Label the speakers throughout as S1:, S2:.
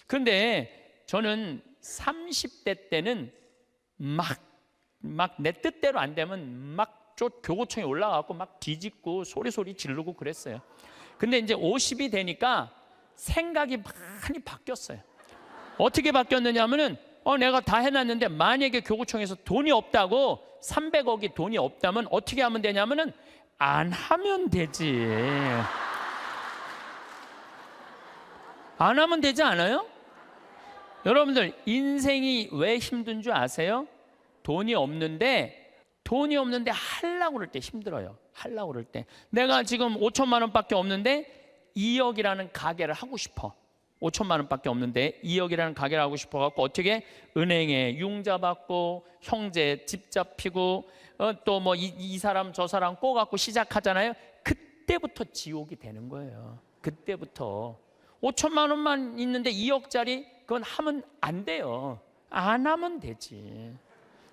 S1: 그런데 저는 30대 때는 막 내 뜻대로 안 되면 막 교구청에 올라가고 막 뒤집고 소리 지르고 그랬어요. 근데 이제 50이 되니까 생각이 많이 바뀌었어요. 어떻게 바뀌었느냐 하면은 내가 다 해놨는데 만약에 교구청에서 돈이 없다고, 300억이 돈이 없다면 어떻게 하면 되냐면은 안 하면 되지. 안 하면 되지 않아요? 여러분들, 인생이 왜 힘든 줄 아세요? 돈이 없는데 하려고 그럴 때 힘들어요. 하려고 그럴 때. 내가 지금 5천만 원밖에 없는데 2억이라는 가게를 하고 싶어. 5천만 원밖에 없는데 2억이라는 가게를 하고 싶어갖고 어떻게 은행에 융자 받고 형제 집 잡히고 또 뭐 이 사람 저 사람 꼬갖고 시작하잖아요. 그때부터 지옥이 되는 거예요. 그때부터. 5천만 원만 있는데 2억짜리 그건 하면 안 돼요. 안 하면 되지.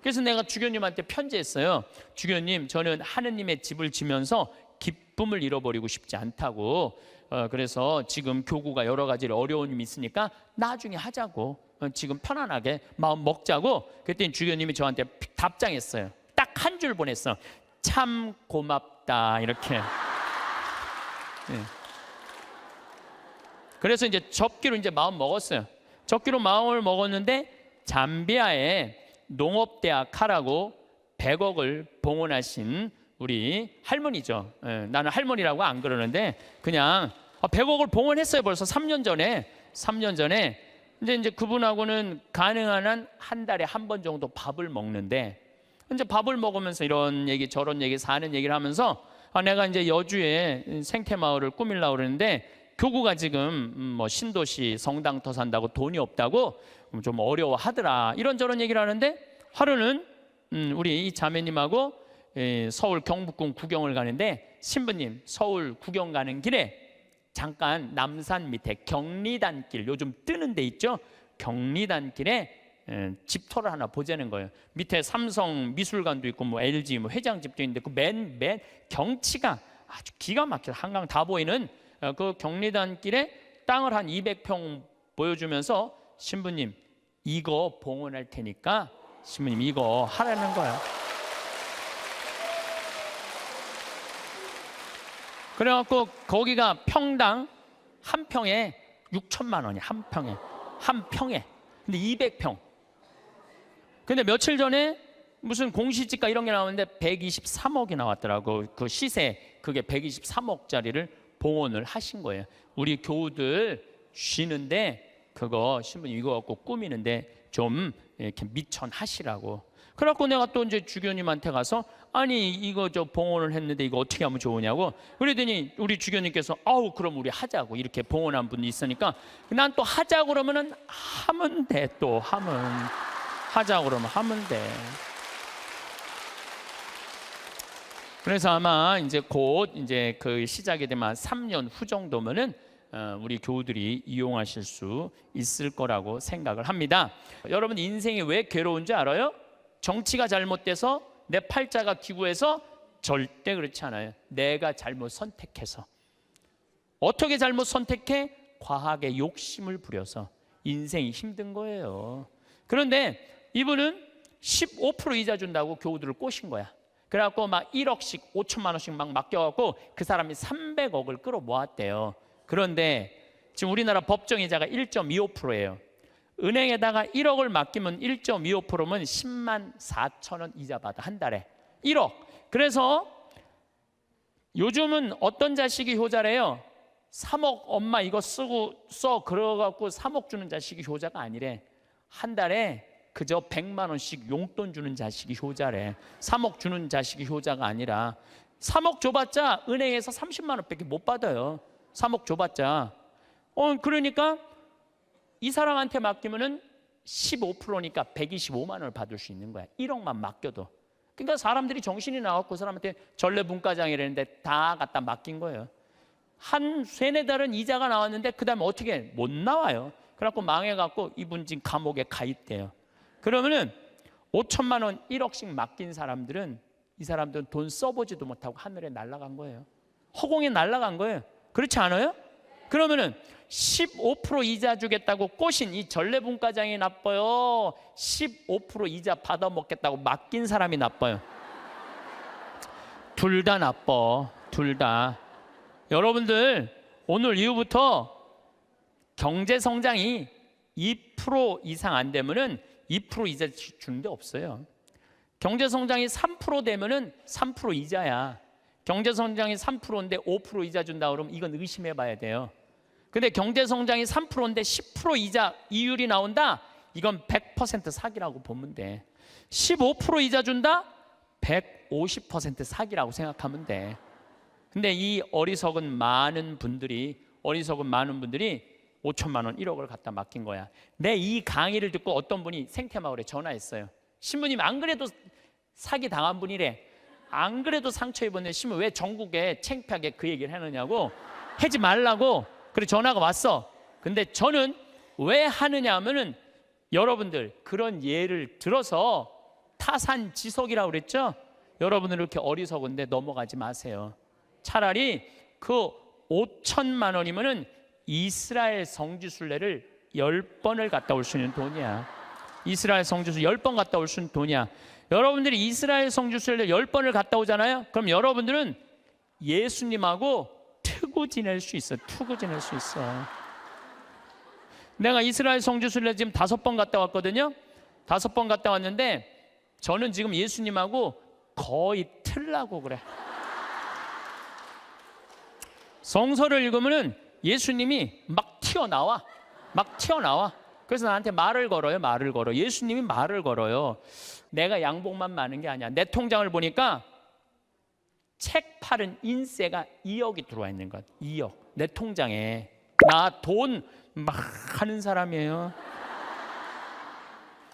S1: 그래서 내가 주교님한테 편지했어요. 주교님, 저는 하느님의 집을 지면서 기쁨을 잃어버리고 싶지 않다고. 그래서 지금 교구가 여러 가지 어려움이 있으니까 나중에 하자고. 지금 편안하게 마음 먹자고. 그랬더니 주교님이 저한테 답장했어요. 딱 한 줄 보냈어. 참 고맙다. 이렇게. 네. 그래서 이제 접기로 이제 마음 먹었어요. 접기로 마음을 먹었는데 잠비아에 농업대학 하라고 100억을 봉헌하신 우리 할머니죠. 나는 할머니라고 안 그러는데 그냥 100억을 봉헌했어요. 벌써 3년 전에 이제 그분하고는 가능한 한 한 달에 한 번 정도 밥을 먹는데, 이제 밥을 먹으면서 이런 얘기 저런 얘기 사는 얘기를 하면서 내가 이제 여주에 생태마을을 꾸밀려고 그러는데 교구가 지금 뭐 신도시 성당터 산다고 돈이 없다고 좀 어려워하더라. 이런저런 얘기를 하는데 하루는 우리 이 자매님하고 서울 경복궁 구경을 가는데, 신부님 서울 구경 가는 길에 잠깐 남산 밑에 경리단길, 요즘 뜨는 데 있죠? 경리단길에 집터를 하나 보자는 거예요. 밑에 삼성 미술관도 있고 뭐 LG 뭐 회장집도 있는데 그 맨 경치가 아주 기가 막혀. 한강 다 보이는 그 경리단길에 땅을 한 200평 보여주면서 신부님 이거 봉헌할 테니까 신부님 이거 하라는 거예요. 그래갖고 거기가 평당 한 평에 6천만 원이야. 한 평에. 근데 200평. 근데 며칠 전에 무슨 공시지가 이런 게 나오는데 123억이 나왔더라고. 그 시세 그게 123억짜리를 봉헌을 하신 거예요. 우리 교우들 쉬는데 그거 신부님 이거 갖고 꾸미는데 좀 이렇게 미천하시라고. 그래갖고 내가 또 이제 주교님한테 가서 아니 이거 저 봉헌을 했는데 이거 어떻게 하면 좋으냐고 그러더니 우리 주교님께서 아우 그럼 우리 하자고. 이렇게 봉헌한 분이 있으니까 난 또 하자고 그러면은 하면 돼. 또 하자고 그러면 하면 돼. 그래서 아마 이제 곧 이제 그 시작이 되면 3년 후 정도면은 우리 교우들이 이용하실 수 있을 거라고 생각을 합니다. 여러분 인생이 왜 괴로운지 알아요? 정치가 잘못돼서 내 팔자가 기구해서 절대 그렇지 않아요. 내가 잘못 선택해서. 어떻게 잘못 선택해? 과하게 욕심을 부려서 인생이 힘든 거예요. 그런데 이분은 15% 이자 준다고 교우들을 꼬신 거야. 그래갖고 막 1억씩 5천만 원씩 막 맡겨갖고 그 사람이 300억을 끌어모았대요. 그런데 지금 우리나라 법정이자가 1.25%예요. 은행에다가 1억을 맡기면 1.25%면 10만 4천 원 이자 받아. 한 달에 1억. 그래서 요즘은 어떤 자식이 효자래요? 3억 엄마 이거 써 그래갖고 3억 주는 자식이 효자가 아니래. 한 달에 그저 100만 원씩 용돈 주는 자식이 효자래. 3억 주는 자식이 효자가 아니라. 3억 줘봤자 은행에서 30만 원밖에 못 받아요. 3억 줘봤자. 그러니까 이 사람한테 맡기면은 15%니까 125만 원을 받을 수 있는 거야. 1억만 맡겨도. 그러니까 사람들이 정신이 나갖고 그 사람한테 전래분과장이라는데 다 갖다 맡긴 거예요. 한 3-4달은 이자가 나왔는데 그 다음에 어떻게 못 나와요. 그래갖고 망해갖고 이분 지금 감옥에 가 있대요. 그러면은 5천만 원 1억씩 맡긴 사람들은 이 사람들은 돈 써보지도 못하고 하늘에 날아간 거예요. 허공에 날아간 거예요. 그렇지 않아요? 그러면은 15% 이자 주겠다고 꼬신 이 전래분과장이 나빠요? 15% 이자 받아먹겠다고 맡긴 사람이 나빠요? 둘 다 나빠. 둘 다. 여러분들 오늘 이후부터 경제 성장이 2% 이상 안 되면은 2% 이자 주는 데 없어요. 경제 성장이 3% 되면은 3% 이자야. 경제 성장이 3%인데 5% 이자 준다 그러면 이건 의심해 봐야 돼요. 근데 경제 성장이 3%인데 10% 이자 이율이 나온다? 이건 100% 사기라고 보면 돼. 15% 이자 준다? 150% 사기라고 생각하면 돼. 근데 이 어리석은 많은 분들이 5천만 원, 1억을 갖다 맡긴 거야. 내 이 강의를 듣고 어떤 분이 생태마을에 전화했어요. 신부님 안 그래도 사기 당한 분이래. 안 그래도 상처 입었는데 신부 왜 전국에 창피하게 그 얘기를 해느냐고, 하지 말라고. 그래 전화가 왔어. 근데 저는 왜 하느냐 하면은 여러분들 그런 예를 들어서 타산지석이라고 그랬죠? 여러분들 이렇게 어리석은데 넘어가지 마세요. 차라리 그 5천만 원이면은 이스라엘 성지순례를 10번을 갔다 올 수 있는 돈이야. 이스라엘 성지순례 10번 갔다 올 수 있는 돈이야. 여러분들이 이스라엘 성지순례를 10번을 갔다 오잖아요. 그럼 여러분들은 예수님하고 투구 지낼 수 있어. 투구 지낼 수 있어. 내가 이스라엘 성지순례 지금 5번 갔다 왔거든요. 5번 갔다 왔는데 저는 지금 예수님하고 거의 틀라고 그래. 성서를 읽으면은 예수님이 막 튀어나와. 그래서 나한테 말을 걸어요. 예수님이 말을 걸어요. 내가 양복만 많은 게 아니야. 내 통장을 보니까 책 팔은 인세가 2억이 들어와 있는 것. 2억. 내 통장에. 나 돈 막 하는 사람이에요.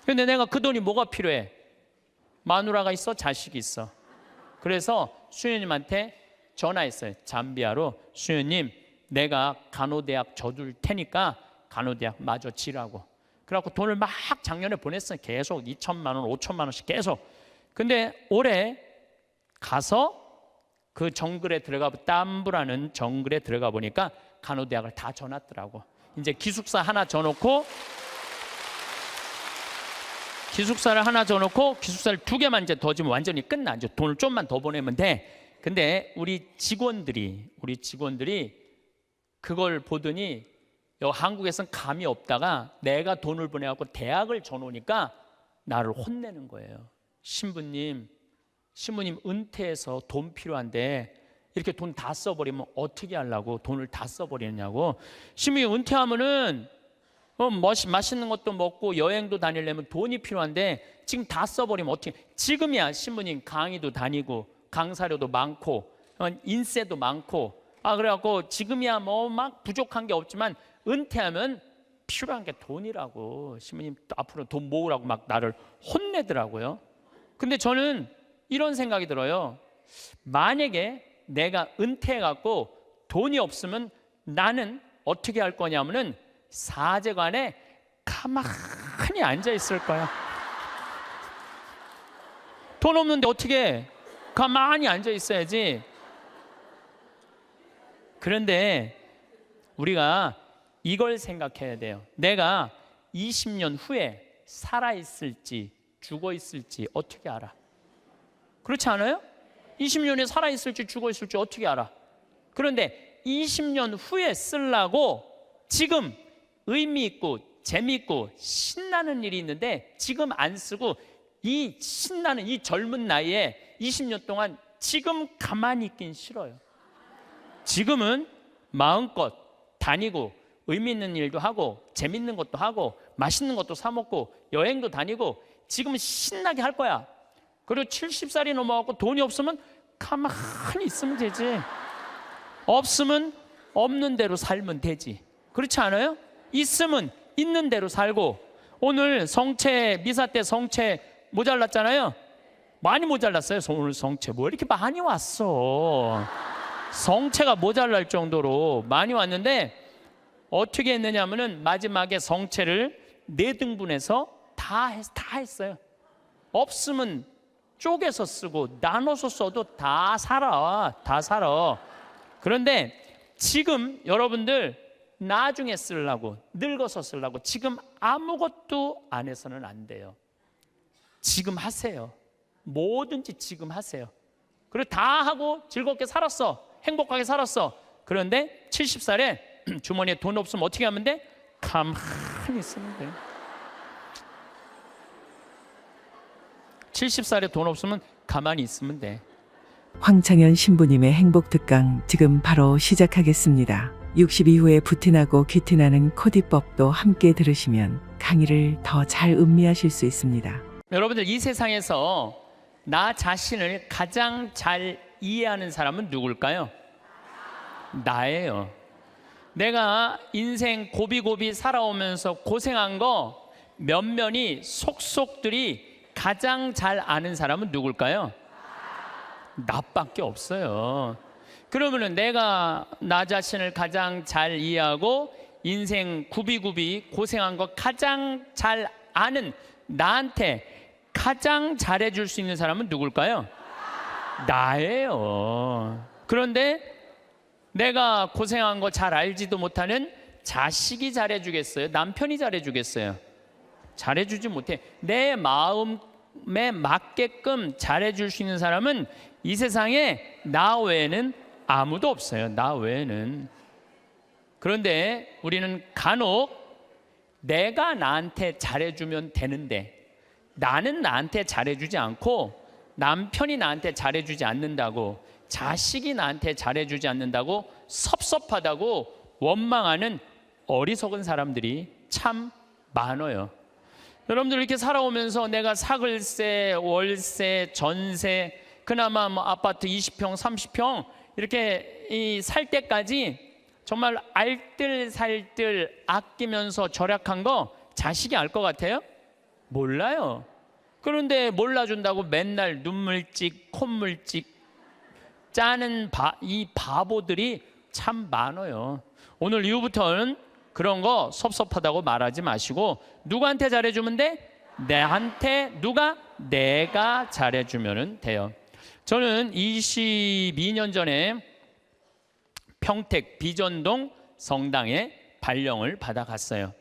S1: 근데 내가 그 돈이 뭐가 필요해? 마누라가 있어? 자식이 있어. 그래서 수녀님한테 전화했어요. 잠비아로. 수녀님, 내가 간호대학 져줄 테니까 간호대학 마저 지라고. 그래갖고 돈을 막 작년에 보냈어요. 계속 2천만 원, 5천만 원씩 계속. 근데 올해 가서 그 정글에 들어가, 땀부라는 정글에 들어가 보니까 간호대학을 다 져놨더라고. 이제 기숙사를 하나 져놓고 기숙사를 2개만 이제 더 주면 완전히 끝나. 이제 돈을 좀만 더 보내면 돼. 근데 우리 직원들이 그걸 보더니 한국에선 감이 없다가 내가 돈을 보내갖고 대학을 져놓으니까 나를 혼내는 거예요. 신부님 은퇴해서 돈 필요한데 이렇게 돈 다 써버리면 어떻게 하려고 돈을 다 써버리느냐고. 신부님 은퇴하면은 맛있는 것도 먹고 여행도 다니려면 돈이 필요한데 지금 다 써버리면 어떻게. 지금이야 신부님 강의도 다니고 강사료도 많고 인세도 많고 그래갖고 지금이야 뭐 막 부족한 게 없지만 은퇴하면 필요한 게 돈이라고. 신부님 앞으로 돈 모으라고 막 나를 혼내더라고요. 근데 저는 이런 생각이 들어요. 만약에 내가 은퇴해갖고 돈이 없으면 나는 어떻게 할 거냐면은 사제관에 가만히 앉아 있을 거야. 돈 없는데 어떻게 가만히 앉아 있어야지. 그런데 우리가 이걸 생각해야 돼요. 내가 20년 후에 살아있을지 죽어있을지 어떻게 알아? 그렇지 않아요? 20년에 살아있을지 죽어있을지 어떻게 알아? 그런데 20년 후에 쓰려고 지금 의미 있고 재미있고 신나는 일이 있는데 지금 안 쓰고 이 신나는 이 젊은 나이에 20년 동안 지금 가만히 있긴 싫어요. 지금은 마음껏 다니고 의미 있는 일도 하고 재밌는 것도 하고 맛있는 것도 사 먹고 여행도 다니고 지금은 신나게 할 거야. 그리고 70살이 넘어가고 돈이 없으면 가만히 있으면 되지. 없으면 없는 대로 살면 되지. 그렇지 않아요? 있으면 있는 대로 살고. 오늘 성채 미사 때 성채 모자랐잖아요. 많이 모자랐어요. 오늘 성채 뭐 이렇게 많이 왔어. 성채가 모자랄 정도로 많이 왔는데 어떻게 했느냐면은 마지막에 성채를 4등분해서 다 했어요. 없으면 쪼개서 쓰고 나눠서 써도 다 살아. 그런데 지금 여러분들 나중에 쓰려고, 늙어서 쓰려고 지금 아무것도 안 해서는 안 돼요. 지금 하세요. 뭐든지 지금 하세요. 그리고 다 하고 즐겁게 살았어. 행복하게 살았어. 그런데 70살에 주머니에 돈 없으면 어떻게 하면 돼? 가만히 있으면 돼. 70살에 돈 없으면 가만히 있으면 돼.
S2: 황창현 신부님의 행복특강 지금 바로 시작하겠습니다. 60 이후에 부티나고 귀티나는 코디법도 함께 들으시면 강의를 더 잘 음미하실 수 있습니다.
S1: 여러분들, 이 세상에서 나 자신을 가장 잘 이해하는 사람은 누굴까요? 나예요. 내가 인생 고비고비 살아오면서 고생한 거 면면이 속속들이 가장 잘 아는 사람은 누굴까요? 나밖에 없어요. 그러면은 내가 나 자신을 가장 잘 이해하고 인생 구비구비 고생한 거 가장 잘 아는 나한테 가장 잘해줄 수 있는 사람은 누굴까요? 나예요. 그런데 내가 고생한 거 잘 알지도 못하는 자식이 잘해주겠어요? 남편이 잘해주겠어요? 잘해주지 못해. 내 마음에 맞게끔 잘해줄 수 있는 사람은 이 세상에 나 외에는 아무도 없어요. 나 외에는. 그런데 우리는 간혹 내가 나한테 잘해주면 되는데 나는 나한테 잘해주지 않고 남편이 나한테 잘해주지 않는다고, 자식이 나한테 잘해주지 않는다고 섭섭하다고 원망하는 어리석은 사람들이 참 많아요. 여러분들, 이렇게 살아오면서 내가 사글세, 월세, 전세, 그나마 뭐 아파트 20평, 30평 이렇게 살 때까지 정말 알뜰살뜰 아끼면서 절약한 거 자식이 알 것 같아요? 몰라요. 그런데 몰라준다고 맨날 눈물찍, 콧물찍 짜는 이 바보들이 참 많아요. 오늘 이후부터는 그런 거 섭섭하다고 말하지 마시고 누구한테 잘해주면 돼? 내한테. 누가? 내가 잘해주면 돼요. 저는 22년 전에 평택 비전동 성당에 발령을 받아갔어요.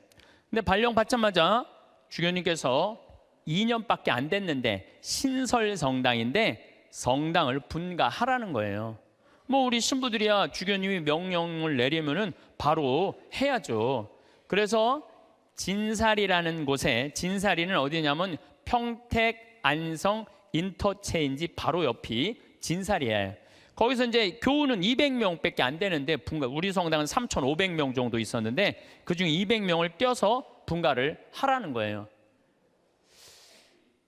S1: 근데 발령 받자마자 주교님께서 2년밖에 안 됐는데 신설 성당인데 성당을 분가하라는 거예요. 뭐 우리 신부들이야 주교님이 명령을 내리면은 바로 해야죠. 그래서 진사리라는 곳에, 진사리는 어디냐면 평택 안성 인터체인지 바로 옆이 진사리예요. 거기서 이제 교우는 200명밖에 안 되는데 우리 성당은 3,500명 정도 있었는데 그중 200명을 떼어서 분가를 하라는 거예요.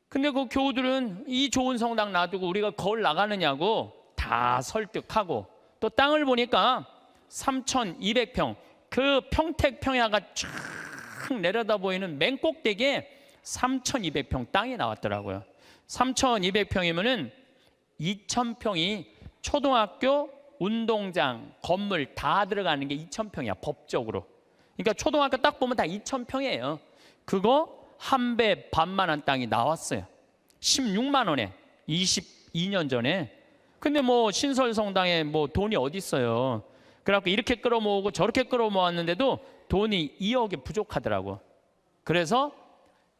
S1: 근데 그 교우들은 이 좋은 성당 놔두고 우리가 거울 나가느냐고 다 설득하고, 또 땅을 보니까 3,200평, 그 평택 평야가 쫙 내려다 보이는 맨 꼭대기에 3,200평 땅이 나왔더라고요. 3,200평이면은 2,000평이 초등학교, 운동장, 건물 다 들어가는 게 2,000평이야, 법적으로. 그러니까 초등학교 딱 보면 다 2,000평이에요. 그거 한 배 반만한 땅이 나왔어요. 16만 원에 22년 전에. 근데 뭐 신설성당에 뭐 돈이 어디 있어요. 그래갖고 이렇게 끌어모으고 저렇게 끌어모았는데도 돈이 2억이 부족하더라고. 그래서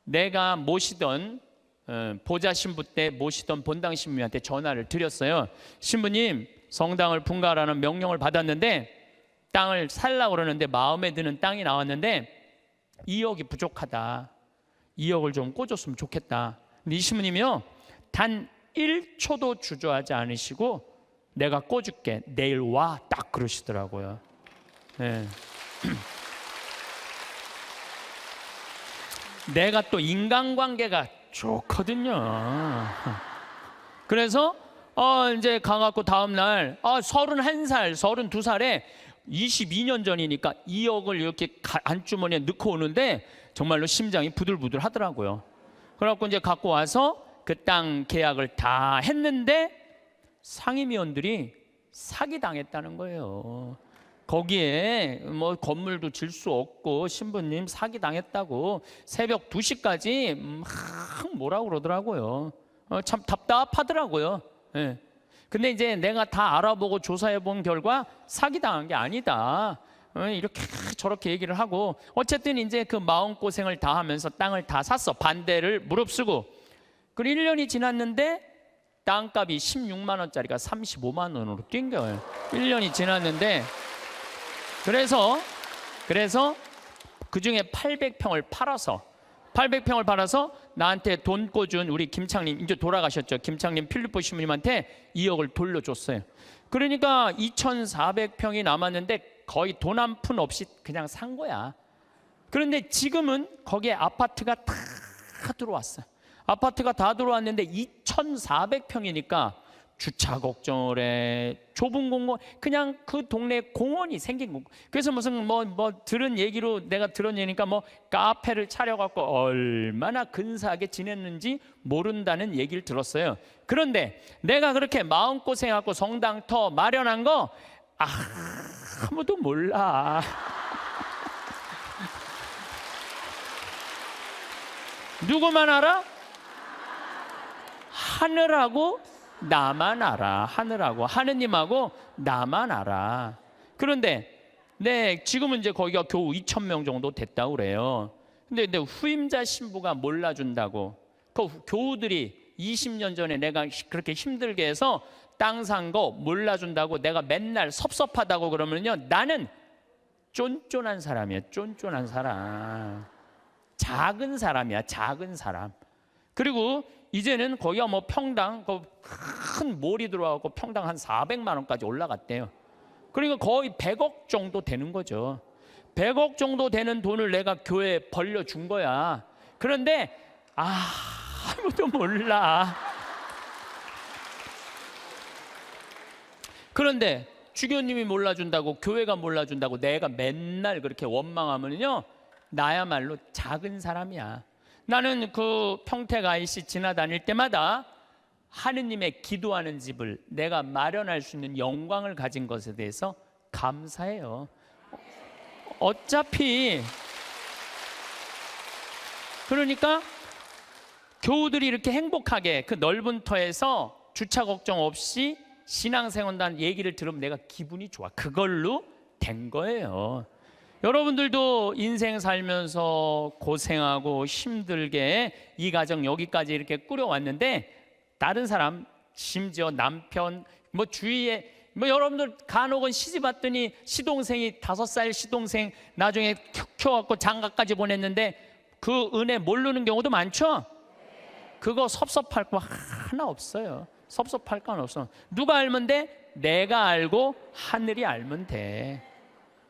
S1: 내가 모시던 보좌 신부 때 모시던 본당 신부한테 전화를 드렸어요. 신부님, 성당을 분가하라는 명령을 받았는데 땅을 살라고 그러는데 마음에 드는 땅이 나왔는데 2억이 부족하다. 2억을 좀 꿔줬으면 좋겠다. 근데 이 신부님이요, 단 1초도 주저하지 않으시고 내가 꿔줄게, 내일 와, 딱 그러시더라고요. 네. 내가 또 인간관계가 좋거든요. 그래서 이제 가갖고 다음날 31살, 32살에 22년 전이니까 2억을 이렇게 안주머니에 넣고 오는데 정말로 심장이 부들부들 하더라고요. 그래갖고 이제 갖고 와서 그 땅 계약을 다 했는데 상임위원들이 사기당했다는 거예요. 거기에 뭐 건물도 질 수 없고 신부님 사기당했다고 새벽 2시까지 막 뭐라고 그러더라고요. 참 답답하더라고요. 예. 근데 이제 내가 다 알아보고 조사해 본 결과 사기당한 게 아니다. 이렇게 저렇게 얘기를 하고 어쨌든 이제 그 마음고생을 다 하면서 땅을 다 샀어. 반대를 무릅쓰고. 그리고 1년이 지났는데 땅값이 16만 원짜리가 35만 원으로 뛴 거예요. 1년이 지났는데 그래서 그중에 800평을 팔아서 나한테 돈 꿔준 우리 김창림, 이제 돌아가셨죠. 김창림 필리포 신부님한테 2억을 돌려줬어요. 그러니까 2,400평이 남았는데 거의 돈 한 푼 없이 그냥 산 거야. 그런데 지금은 거기에 아파트가 다 들어왔어요. 아파트가 다 들어왔는데 2,400평이니까 주차 걱정을 해. 좁은 공원, 그냥 그 동네에 공원이 생긴 거. 그래서 무슨 뭐 들은 얘기로 내가 들은 얘기니까 뭐 카페를 차려갖고 얼마나 근사하게 지냈는지 모른다는 얘기를 들었어요. 그런데 내가 그렇게 마음고생하고 성당터 마련한 거 아무도 몰라. 누구만 알아? 하늘하고 나만 알아. 하늘하고 하느님하고 나만 알아. 그런데 지금은 이제 거기가 겨우 2,000명 정도 됐다고 그래요. 근데 후임자 신부가 몰라준다고. 그 교우들이 20년 전에 내가 그렇게 힘들게 해서 땅 산 거 몰라준다고 내가 맨날 섭섭하다고 그러면요, 나는 쫀쫀한 사람이야. 쫀쫀한 사람. 작은 사람이야. 작은 사람. 그리고 이제는 거기가 뭐 평당 큰 몰이 들어가고 평당 한 400만 원까지 올라갔대요. 그러니까 거의 100억 정도 되는 거죠. 100억 정도 되는 돈을 내가 교회에 벌려준 거야. 그런데 아무도 몰라. 그런데 주교님이 몰라준다고, 교회가 몰라준다고 내가 맨날 그렇게 원망하면요, 나야말로 작은 사람이야. 나는 그 평택 IC 지나다닐 때마다 하느님의 기도하는 집을 내가 마련할 수 있는 영광을 가진 것에 대해서 감사해요. 어차피 그러니까 교우들이 이렇게 행복하게 그 넓은 터에서 주차 걱정 없이 신앙생활한다는 얘기를 들으면 내가 기분이 좋아. 그걸로 된 거예요. 여러분들도 인생 살면서 고생하고 힘들게 이 가정 여기까지 이렇게 꾸려왔는데, 다른 사람, 심지어 남편, 뭐 주위에 뭐 여러분들 간혹은 시집 왔더니 시동생이 5살 시동생 나중에 키워갖고 장가까지 보냈는데 그 은혜 모르는 경우도 많죠. 그거 섭섭할 거 하나 없어요. 섭섭할 건 없어. 누가 알면 돼? 내가 알고 하늘이 알면 돼.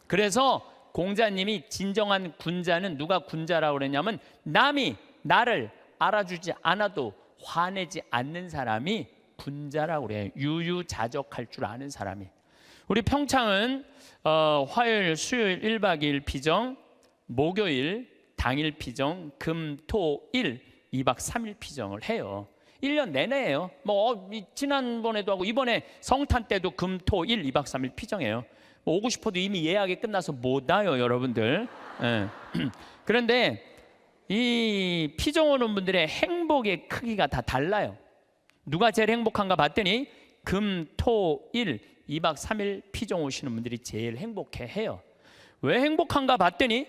S1: 그래서 공자님이 진정한 군자는, 누가 군자라고 그랬냐면 남이 나를 알아주지 않아도 화내지 않는 사람이 군자라고 그래요. 유유자적할 줄 아는 사람이. 우리 평창은 화요일, 수요일 1박 2일 피정, 목요일 당일 피정, 금, 토, 일 2박 3일 피정을 해요. 1년 내내예요. 뭐 지난번에도 하고 이번에 성탄 때도 금, 토, 일 2박 3일 피정해요. 뭐 오고 싶어도 이미 예약이 끝나서 못 와요, 여러분들. 예. 그런데 이 피정 오는 분들의 행복의 크기가 다 달라요. 누가 제일 행복한가 봤더니 금, 토, 일 2박 3일 피정 오시는 분들이 제일 행복해해요. 왜 행복한가 봤더니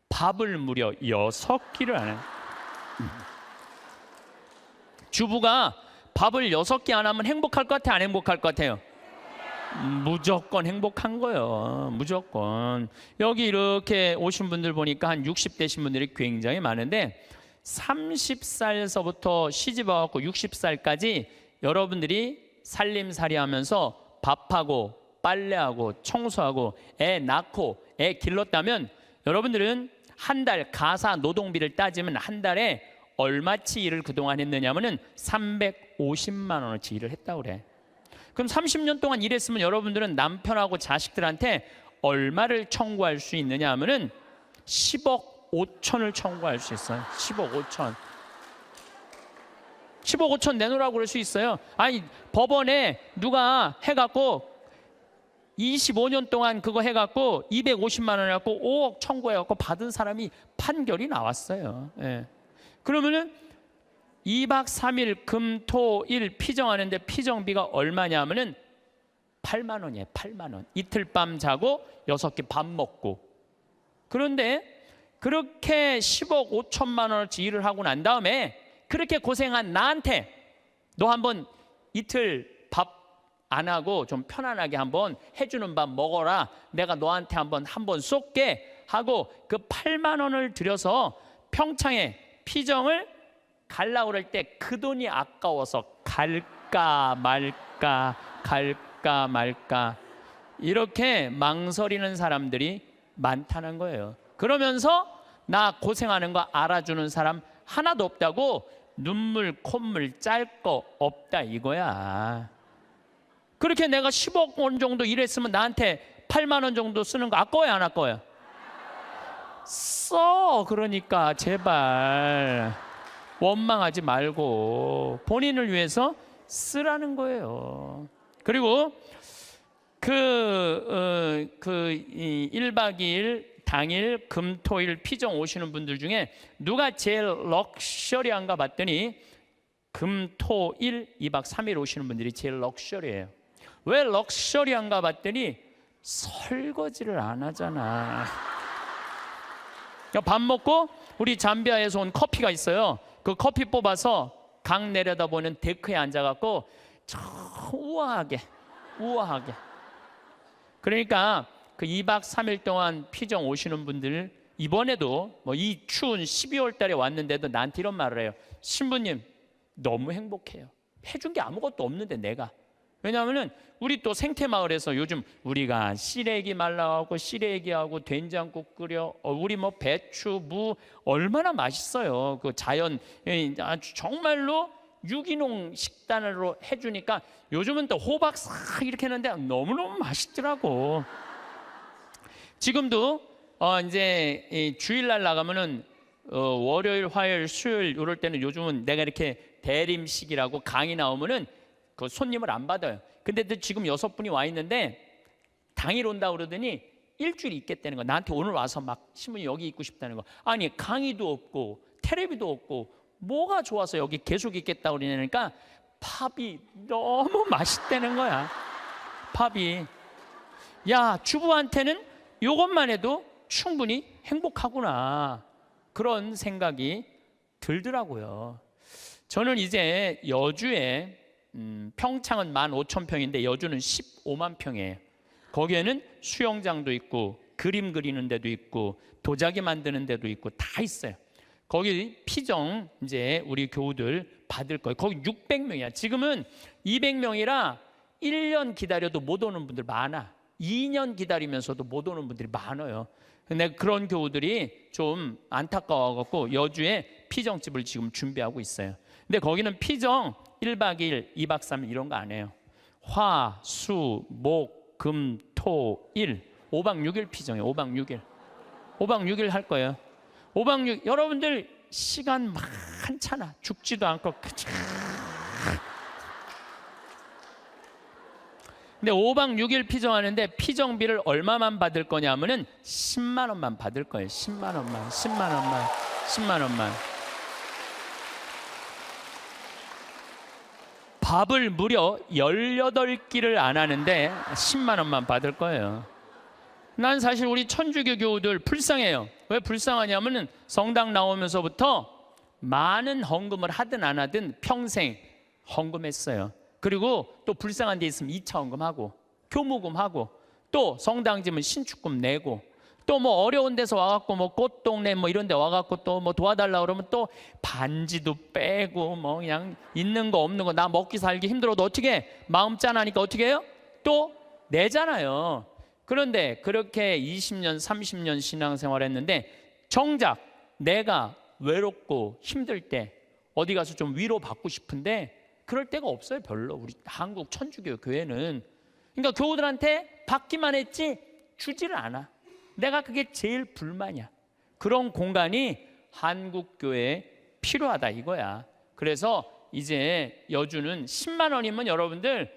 S1: 밥을 무려 6끼를 안 해요. 주부가 밥을 6끼 안 하면 행복할 것 같아, 안 행복할 것 같아요? 무조건 행복한 거예요. 무조건. 여기 이렇게 오신 분들 보니까 한 60대신 분들이 굉장히 많은데 30살서부터 시집 와갖고 60살까지 여러분들이 살림살이 하면서 밥하고 빨래하고 청소하고 애 낳고 애 길렀다면 여러분들은 한 달 가사 노동비를 따지면 한 달에 얼마치 일을 그동안 했느냐면은 350만 원어치 일을 했다고 그래. 그럼 30년 동안 일했으면 여러분들은 남편하고 자식들한테 얼마를 청구할 수 있느냐 하면은 10억 5천을 청구할 수 있어요. 10억 5천. 10억 5천 내놓으라고 그럴 수 있어요. 아니, 법원에 누가 해갖고 25년 동안 그거 해갖고 250만 원 해갖고 5억 청구해갖고 받은 사람이 판결이 나왔어요. 예. 그러면은 2박 3일 금, 토, 일 피정하는데 피정비가 얼마냐 하면은 8만 원이에요. 8만 원. 이틀 밤 자고 6끼 밥 먹고. 그런데 그렇게 10억 5천만 원어치 일을 하고 난 다음에 그렇게 고생한 나한테 너 한번 이틀 밥 안 하고 좀 편안하게 한번 해주는 밥 먹어라. 내가 너한테 한번 쏠게 하고 그 8만 원을 들여서 평창에 피정을 갈라고 그럴 때 그 돈이 아까워서 갈까 말까 이렇게 망설이는 사람들이 많다는 거예요. 그러면서 나 고생하는 거 알아주는 사람 하나도 없다고 눈물 콧물 짤 거 없다 이거야. 그렇게 내가 10억 원 정도 일했으면 나한테 8만 원 정도 쓰는 거 아까워요 안 아까워요? 써. 그러니까 제발 원망하지 말고 본인을 위해서 쓰라는 거예요. 그리고 그 1박 2일 당일 금토일 피정 오시는 분들 중에 누가 제일 럭셔리한가 봤더니 금토일 2박 3일 오시는 분들이 제일 럭셔리해요. 왜 럭셔리한가 봤더니 설거지를 안 하잖아. 밥 먹고 우리 잠비아에서 온 커피가 있어요. 그 커피 뽑아서 강 내려다보는 데크에 앉아갖고 저 우아하게 그러니까 그 2박 3일 동안 피정 오시는 분들 이번에도 뭐 이 추운 12월 달에 왔는데도 나한테 이런 말을 해요. 신부님 너무 행복해요. 해준 게 아무것도 없는데 내가. 왜냐하면은 우리 또 생태마을에서 요즘 우리가 시래기 말라하고 시래기하고 된장국 끓여 우리 뭐 배추 무 얼마나 맛있어요. 그 자연 아주 정말로 유기농 식단으로 해주니까 요즘은 또 호박 싹 이렇게 했는데 너무너무 맛있더라고. 지금도 이제 주일날 나가면은 월요일 화요일 수요일 이럴 때는 요즘은 내가 이렇게 대림식이라고 강의 나오면은 그 손님을 안 받아요. 근데 지금 6분이 와 있는데 당일 온다 그러더니 일주일 있겠다는 거. 나한테 오늘 와서 막 신부님 여기 있고 싶다는 거. 아니 강의도 없고 텔레비도 없고 뭐가 좋아서 여기 계속 있겠다 그러니까 팝이 너무 맛있다는 거야. 팝이. 야 주부한테는 이것만 해도 충분히 행복하구나 그런 생각이 들더라고요. 저는 이제 여주에 평창은 15,000평인데 여주는 15만 평이에요. 거기에는 수영장도 있고 그림 그리는 데도 있고 도자기 만드는 데도 있고 다 있어요. 거기 피정 이제 우리 교우들 받을 거예요. 거기 600명이야. 지금은 200명이라 1년 기다려도 못 오는 분들 많아. 2년 기다리면서도 못 오는 분들이 많아요. 근데 그런 교우들이 좀 안타까워갖고 여주에 피정집을 지금 준비하고 있어요. 근데 거기는 피정 1박 2일, 2박 3일 이런 거 안 해요. 화, 수, 목, 금, 토, 일 5박 6일 피정이에요. 5박 6일 5박 6일 할 거예요. 5박 6일 여러분들 시간 많잖아. 죽지도 않고 근데 5박 6일 피정하는데 피정비를 얼마만 받을 거냐면은 10만 원만 받을 거예요. 10만 원만. 밥을 무려 18끼를 안 하는데 10만 원만 받을 거예요. 난 사실 우리 천주교 교우들 불쌍해요. 왜 불쌍하냐면은 성당 나오면서부터 많은 헌금을 하든 안 하든 평생 헌금했어요. 그리고 또 불쌍한 데 있으면 2차 헌금하고 교무금하고 또 성당 지면 신축금 내고 또 뭐 어려운 데서 와갖고 뭐 꽃동네 뭐 이런 데 와갖고 또 뭐 도와달라 그러면 또 반지도 빼고 뭐 그냥 있는 거 없는 거 나 먹기 살기 힘들어도 어떻게 해? 마음 짠하니까 어떻게 해요? 또 내잖아요. 그런데 그렇게 20년 30년 신앙생활 했는데 정작 내가 외롭고 힘들 때 어디 가서 좀 위로받고 싶은데 그럴 데가 없어요. 별로. 우리 한국 천주교 교회는. 그러니까 교우들한테 받기만 했지 주지를 않아. 내가 그게 제일 불만이야. 그런 공간이 한국 교회에 필요하다 이거야. 그래서 이제 여주는 10만 원이면 여러분들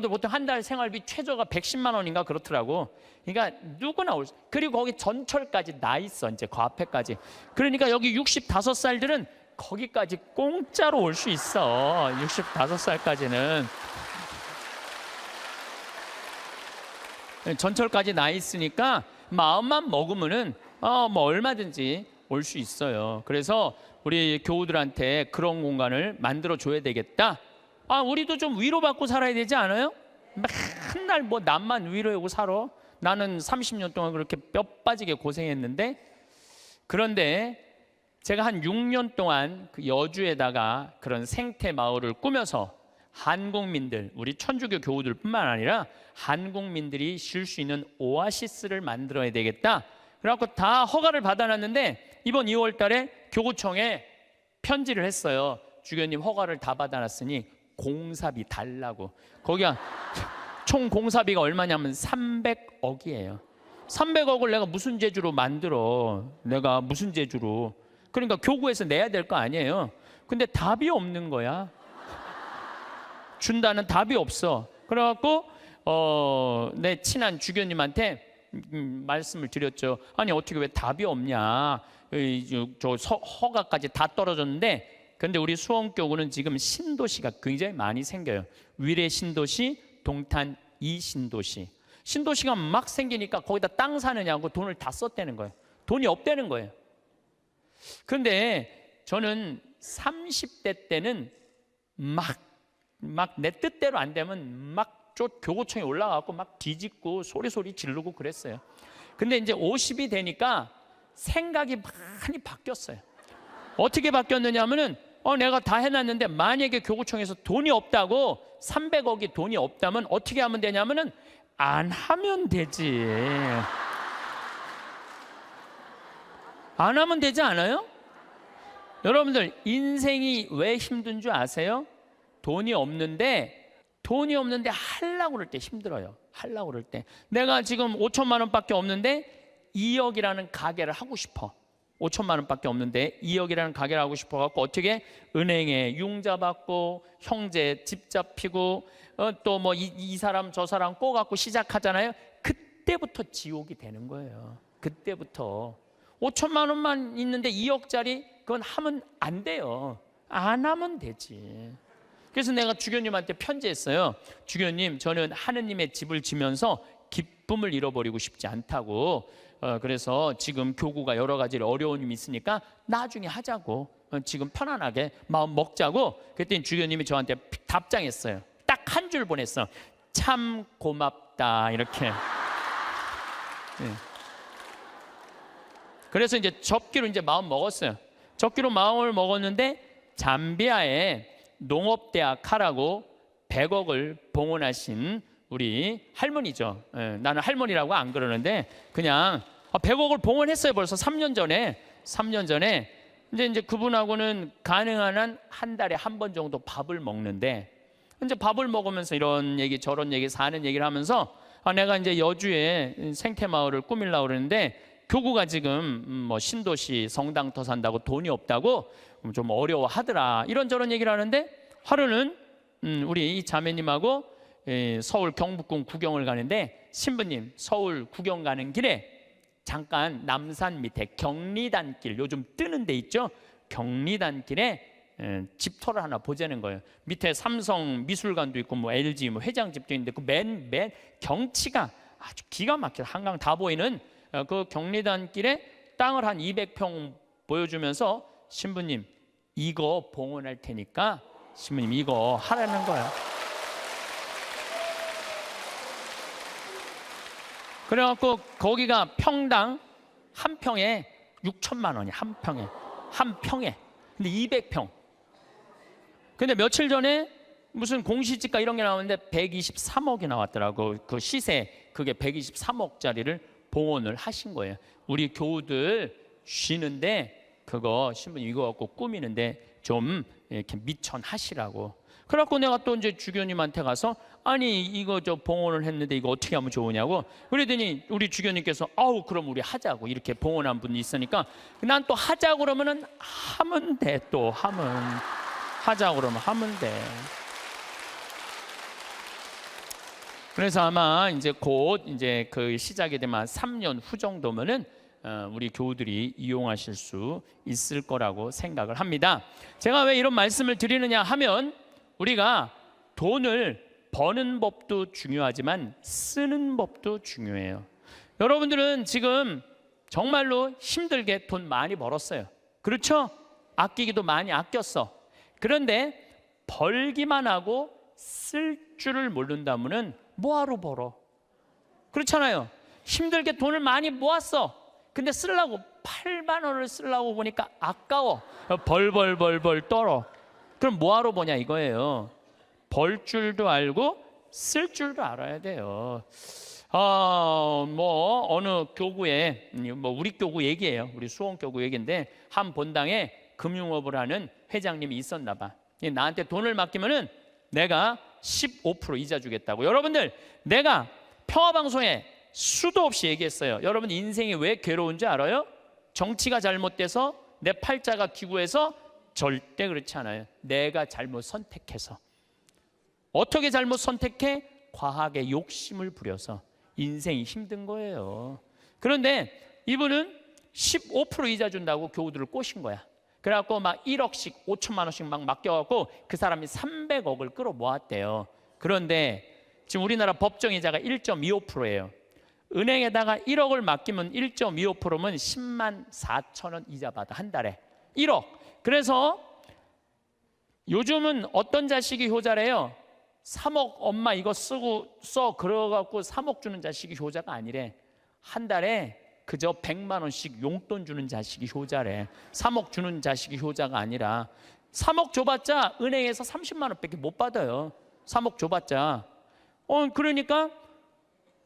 S1: 보통 한 달 생활비 최저가 110만 원인가 그렇더라고. 그러니까 누구나 올 수. 그리고 거기 전철까지 나 있어. 이제 그 앞에까지. 그러니까 여기 65살들은 거기까지 공짜로 올 수 있어. 65살까지는. 전철까지 나 있으니까 마음만 먹으면은 뭐 얼마든지 올 수 있어요. 그래서 우리 교우들한테 그런 공간을 만들어 줘야 되겠다. 우리도 좀 위로받고 살아야 되지 않아요? 맨날 뭐 남만 위로하고 살아. 나는 30년 동안 그렇게 뼈 빠지게 고생했는데, 그런데 제가 한 6년 동안 그 여주에다가 그런 생태 마을을 꾸며서 한국민들, 우리 천주교 교우들뿐만 아니라 한국민들이 쉴 수 있는 오아시스를 만들어야 되겠다. 그래갖고 다 허가를 받아놨는데 이번 2월 달에 교구청에 편지를 했어요. 주교님 허가를 다 받아놨으니 공사비 달라고. 거기가 총 공사비가 얼마냐면 300억이에요. 300억을 내가 무슨 재주로 만들어? 내가 무슨 재주로? 그러니까 교구에서 내야 될 거 아니에요. 근데 답이 없는 거야. 준다는 답이 없어. 그래갖고 내 친한 주교님한테 말씀을 드렸죠. 아니 어떻게 왜 답이 없냐? 허가까지 다 떨어졌는데, 근데 우리 수원교구는 지금 신도시가 굉장히 많이 생겨요. 위례 신도시, 동탄 이 신도시. 신도시가 막 생기니까 거기다 땅 사느냐고 돈을 다 썼다는 거예요. 돈이 없다는 거예요. 그런데 저는 30대 때는 막 내 뜻대로 안 되면 막 교구청에 올라가고 막 뒤집고 소리 지르고 그랬어요. 근데 이제 50이 되니까 생각이 많이 바뀌었어요. 어떻게 바뀌었느냐면은 내가 다 해놨는데 만약에 교구청에서 돈이 없다고, 300억이 돈이 없다면 어떻게 하면 되냐면은 안 하면 되지. 안 하면 되지 않아요? 여러분들 인생이 왜 힘든 줄 아세요? 돈이 없는데 하려고 그럴 때 힘들어요. 하려고 그럴 때. 내가 지금 5천만 원밖에 없는데 2억이라는 가게를 하고 싶어. 5천만 원밖에 없는데 2억이라는 가게를 하고 싶어갖고 어떻게 은행에 융자 받고 형제 집 잡히고 또 뭐 이 사람 저 사람 꼬갖고 시작하잖아요. 그때부터 지옥이 되는 거예요. 그때부터 5천만 원만 있는데 2억짜리 그건 하면 안 돼요. 안 하면 되지. 그래서 내가 주교님한테 편지했어요. 주교님, 저는 하느님의 집을 지면서 기쁨을 잃어버리고 싶지 않다고. 그래서 지금 교구가 여러 가지 어려움이 있으니까 나중에 하자고. 지금 편안하게 마음 먹자고. 그랬더니 주교님이 저한테 답장했어요. 딱 한 줄 보냈어. 참 고맙다. 이렇게. 네. 그래서 이제 접기로 이제 마음 먹었어요. 접기로 마음을 먹었는데 잠비아에 농업대학 하라고 100억을 봉헌하신 우리 할머니죠. 나는 할머니라고 안 그러는데 그냥 100억을 봉헌했어요. 벌써 3년 전에. 이제 그분하고는 가능한 한 한 달에 한 번 정도 밥을 먹는데, 이제 밥을 먹으면서 이런 얘기 저런 얘기 사는 얘기를 하면서 내가 이제 여주에 생태마을을 꾸밀려고 그러는데 교구가 지금 뭐 신도시 성당터 산다고 돈이 없다고 좀 어려워하더라. 이런저런 얘기를 하는데 하루는 우리 이 자매님하고 서울 경복궁 구경을 가는데, 신부님 서울 구경 가는 길에 잠깐 남산 밑에 경리단길, 요즘 뜨는 데 있죠. 경리단길에 집터를 하나 보자는 거예요. 밑에 삼성 미술관도 있고 뭐 LG 뭐 회장집도 있는데 그 맨 경치가 아주 기가 막혀 한강 다 보이는 그 경리단길에 땅을 한 200평 보여주면서 신부님 이거 봉헌할 테니까 신부님 이거 하라는 거야. 그래갖고 거기가 평당 한 평에 6천만 원이 한 평에. 근데 200평. 근데 며칠 전에 무슨 공시지가 이런 게 나오는데 123억이 나왔더라고. 그 시세 그게 123억짜리를 봉헌을 하신 거예요. 우리 교우들 쉬는데 그거 신부님 이거 갖고 꾸미는데 좀 이렇게 미천하시라고. 그래갖고 내가 또 이제 주교님한테 가서 아니 이거 저 봉헌을 했는데 이거 어떻게 하면 좋으냐고. 그러더니 우리 주교님께서 아우 그럼 우리 하자고 이렇게 봉헌한 분이 있으니까 난 또 하자고 그러면은 하면 돼. 또 하자고 그러면 하면 돼. 그래서 아마 이제 곧 이제 그 시작이 되면 3년 후 정도면은 우리 교우들이 이용하실 수 있을 거라고 생각을 합니다. 제가 왜 이런 말씀을 드리느냐 하면 우리가 돈을 버는 법도 중요하지만 쓰는 법도 중요해요. 여러분들은 지금 정말로 힘들게 돈 많이 벌었어요. 그렇죠? 아끼기도 많이 아꼈어. 그런데 벌기만 하고 쓸 줄을 모른다면은 뭐하러 벌어? 그렇잖아요. 힘들게 돈을 많이 모았어. 근데 쓰려고 8만 원을 쓰려고 보니까 아까워. 벌 떨어. 그럼 뭐하러 버냐 이거예요. 벌 줄도 알고 쓸 줄도 알아야 돼요. 뭐 어느 교구에, 뭐 우리 교구 얘기예요. 우리 수원교구 얘기인데 한 본당에 금융업을 하는 회장님이 있었나 봐. 나한테 돈을 맡기면은 내가 15% 이자 주겠다고. 여러분들, 내가 평화방송에 수도 없이 얘기했어요. 여러분, 인생이 왜 괴로운지 알아요? 정치가 잘못돼서, 내 팔자가 기구해서? 절대 그렇지 않아요. 내가 잘못 선택해서. 어떻게 잘못 선택해? 과하게 욕심을 부려서 인생이 힘든 거예요. 그런데 이분은 15% 이자 준다고 교우들을 꼬신 거야. 그래갖고 막 1억씩 5천만 원씩 막 맡겨갖고 그 사람이 300억을 끌어모았대요. 그런데 지금 우리나라 법정이자가 1.25%예요. 은행에다가 1억을 맡기면 1.25%면 10만 4천 원 이자 받아, 한 달에. 1억. 그래서 요즘은 어떤 자식이 효자래요? 3억 엄마 이거 쓰고 써 그래갖고 3억 주는 자식이 효자가 아니래. 한 달에 그저 100만 원씩 용돈 주는 자식이 효자래. 3억 주는 자식이 효자가 아니라. 3억 줘봤자 은행에서 30만 원밖에 못 받아요. 3억 줘봤자. 그러니까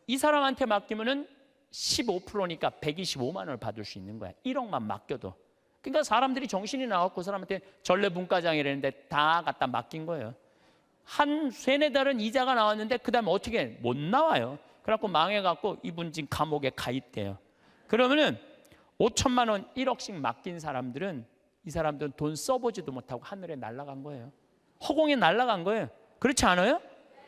S1: 이 사람한테 맡기면은 15%니까 125만 원을 받을 수 있는 거야. 1억만 맡겨도. 그러니까 사람들이 정신이 나왔고 그 사람한테 전래문과장이라는데 다 갖다 맡긴 거예요. 한 3-4달은 이자가 나왔는데 그 다음에 어떻게 해? 못 나와요. 그래갖고 망해갖고 이분 지금 감옥에 가입돼요. 그러면은 5천만 원 1억씩 맡긴 사람들은, 이 사람들은 돈 써보지도 못하고 하늘에 날아간 거예요. 허공에 날아간 거예요. 그렇지 않아요?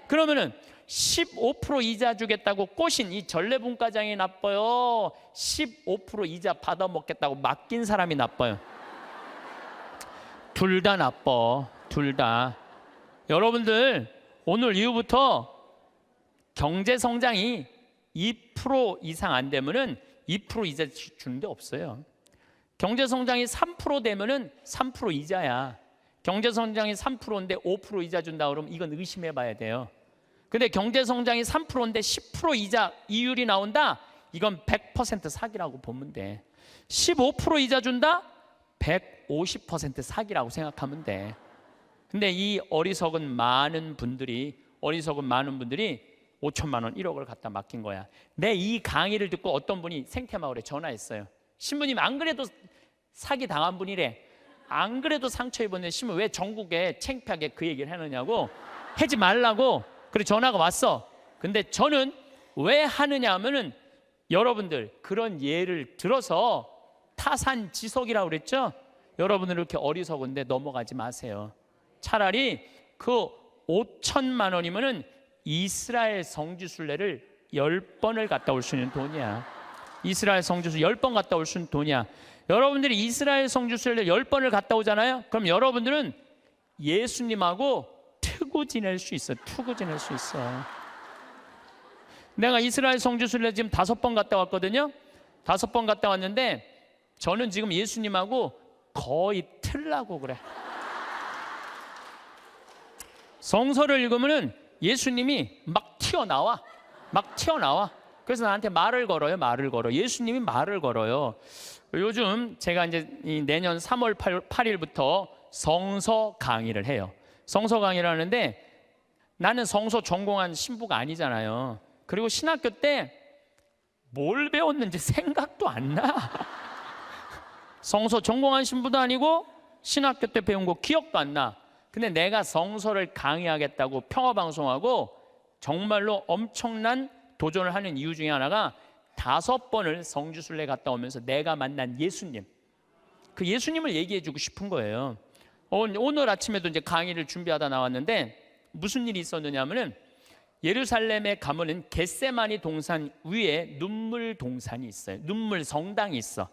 S1: 그러면은 15% 이자 주겠다고 꼬신 이 전래분과장이 나빠요? 15% 이자 받아먹겠다고 맡긴 사람이 나빠요? 둘 다 나빠. 둘 다. 여러분들, 오늘 이후부터 경제 성장이 2% 이상 안 되면은 2% 이자 주는 데 없어요. 경제 성장이 3% 되면은 3% 이자야. 경제 성장이 3%인데 5% 이자 준다 그러면 이건 의심해 봐야 돼요. 근데 경제 성장이 3%인데 10% 이자 이율이 나온다? 이건 100% 사기라고 보면 돼. 15% 이자 준다? 150% 사기라고 생각하면 돼. 근데 이 어리석은 많은 분들이 5천만 원 1억을 갖다 맡긴 거야. 내 이 강의를 듣고 어떤 분이 생태마을에 전화했어요. 신부님, 안 그래도 사기 당한 분이래. 안 그래도 상처 입었는데 신부 왜 전국에 창피하게 그 얘기를 하느냐고, 하지 말라고. 그래 전화가 왔어. 근데 저는 왜 하느냐 하면은, 여러분들 그런 예를 들어서 타산지석이라고 그랬죠? 여러분들 이렇게 어리석은데 넘어가지 마세요. 차라리 그 5천만 원이면은 이스라엘 성지순례를 10번을 갔다 올 수 있는 돈이야. 이스라엘 성지순례 10번 갔다 올 수 있는 돈이야. 여러분들이 이스라엘 성지순례를 10번을 갔다 오잖아요. 그럼 여러분들은 예수님하고 투구 지낼 수 있어. 투구 지낼 수 있어. 내가 이스라엘 성지순례 지금 5번 갔다 왔거든요. 5번 갔다 왔는데 저는 지금 예수님하고 거의 틀라고 그래. 성서를 읽으면은 예수님이 막 튀어나와. 그래서 나한테 말을 걸어요. 예수님이 말을 걸어요. 요즘 제가 이제 내년 3월 8일부터 성서 강의를 해요. 성서 강의를 하는데 나는 성서 전공한 신부가 아니잖아요. 그리고 신학교 때 뭘 배웠는지 생각도 안 나. 성서 전공한 신부도 아니고 신학교 때 배운 거 기억도 안 나. 근데 내가 성서를 강의하겠다고 평화방송하고 정말로 엄청난 도전을 하는 이유 중에 하나가 5번을 성지순례 갔다 오면서 내가 만난 예수님, 그 예수님을 얘기해 주고 싶은 거예요. 오늘 아침에도 이제 강의를 준비하다 나왔는데 무슨 일이 있었느냐 하면은, 예루살렘에 가면은 겟세마니 동산 위에 눈물 동산이 있어요. 눈물 성당이 있어.